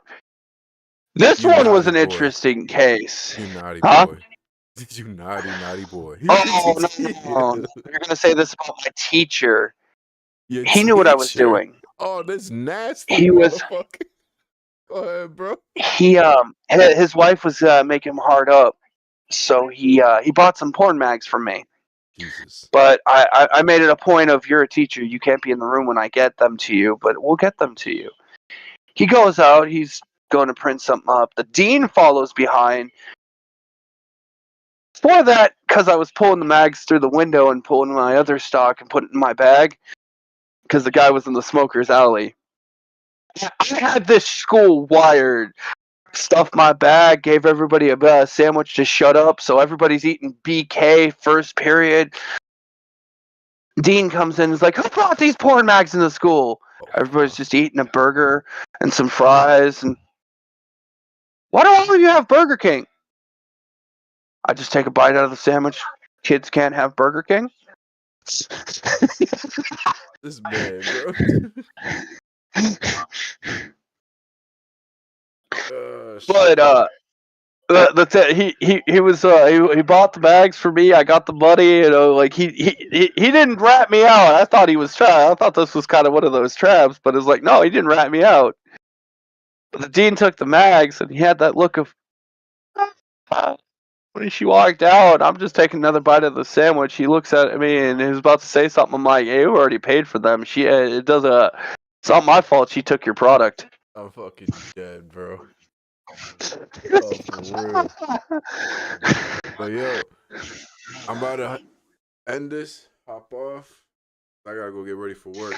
This You one was naughty an boy. interesting case. You naughty Huh? boy. You naughty boy. Oh no! You're gonna say this about my teacher. Your He knew what I was teacher. doing. Oh, that's nasty. He was. Motherfucker. Go ahead, bro. His wife was making him hard up, so he bought some porn mags from me. Jesus. But I made it a point of, you're a teacher, you can't be in the room when I get them to you, but we'll get them to you. He goes out, he's going to print something up. The dean follows behind. For that, because I was pulling the mags through the window and pulling my other stock and putting it in my bag, because the guy was in the smoker's alley. I had this school wired. Stuffed my bag, gave everybody a sandwich to shut up, so everybody's eating BK first period. Dean comes in and is like, who brought these porn mags in the school? Everybody's just eating a burger and some fries. And why do all of you have Burger King? I just take a bite out of the sandwich. Kids can't have Burger King? This man, bro. But he bought the bags for me. I got the money. Like he didn't rat me out. I thought he was I thought this was kind of one of those traps, but it's like, no, he didn't rat me out. But the dean took the mags, and he had that look of when she walked out. I'm just taking another bite of the sandwich. He looks at me and he was about to say something. I'm like, hey, you already paid for them. It's not my fault. She took your product. I'm fucking dead, bro. Oh, for real. But yo, I'm about to end this, hop off. I gotta go get ready for work.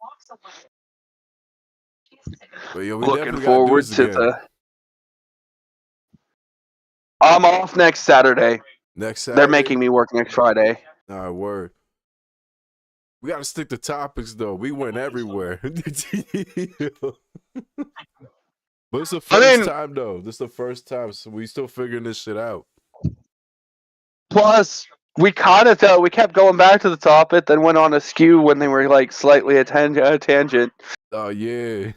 Walks away. But yo, we Looking definitely forward gotta do to this again. I'm off next Saturday. Next Saturday. They're making me work next Friday. All right, word. We gotta stick to topics though. We went everywhere. But it's the first time though. This is the first time, so we still figuring this shit out. Plus, we kind of we kept going back to the topic, then went on a skew when they were like slightly a tangent. Oh yeah.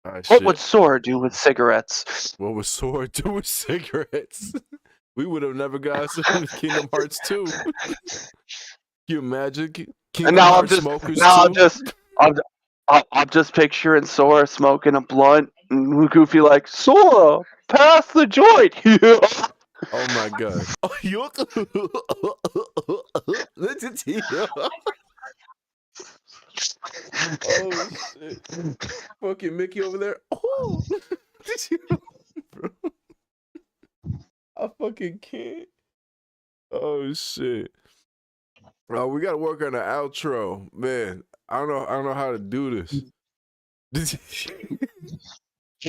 Alright, What shit. would Sora do with cigarettes? What would Sora do with cigarettes? We would have never got us into Kingdom Hearts 2. Can you imagine Kingdom And now Hearts smokers I'm just picturing Sora smoking a blunt and Goofy like, Sora, pass the joint. Oh my god. Oh, you oh shit. Fucking Mickey over there. Oh, bro. I fucking can't. Oh shit. Oh, we gotta work on the outro, man. I don't know how to do this.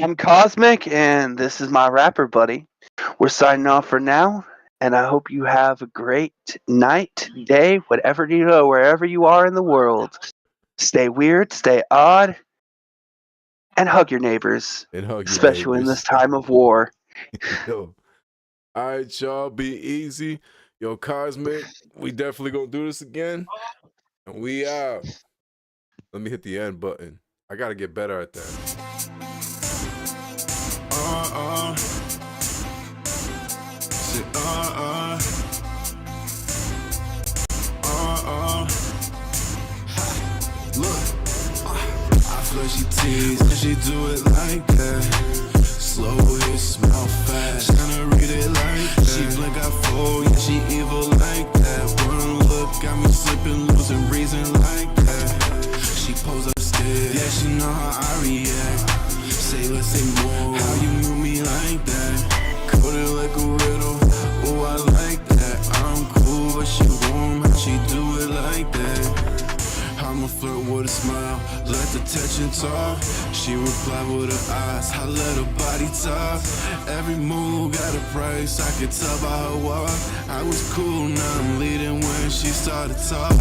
I'm Cosmic, and this is my rapper buddy. We're signing off for now, and I hope you have a great night, day, whatever you know, wherever you are in the world. Stay weird, stay odd, and hug your neighbors, And hug your especially in neighbors. this time of war. Yo. All right, y'all, be easy. Yo, Cosmic, we definitely gonna do this again. And we out. Let me hit the end button. I gotta get better at that. Say, Look, I feel she tease and she do it like that. Slow hit, smell fast, tryna read it like that. She blink, I fold, yeah, she evil like that. One look got me slipping, losing reason like that. She pose upstairs, yeah, she know how I react. Say, let's say more, how you move me like that. Coded like a riddle, oh, I like that. I'm cool, but she warm, how she do it like that. I'ma flirt with a smile, let the tension talk. She reply with her eyes, I let her body talk. Every move got a price, I could tell by her walk. I was cool, now I'm leading when she started talk.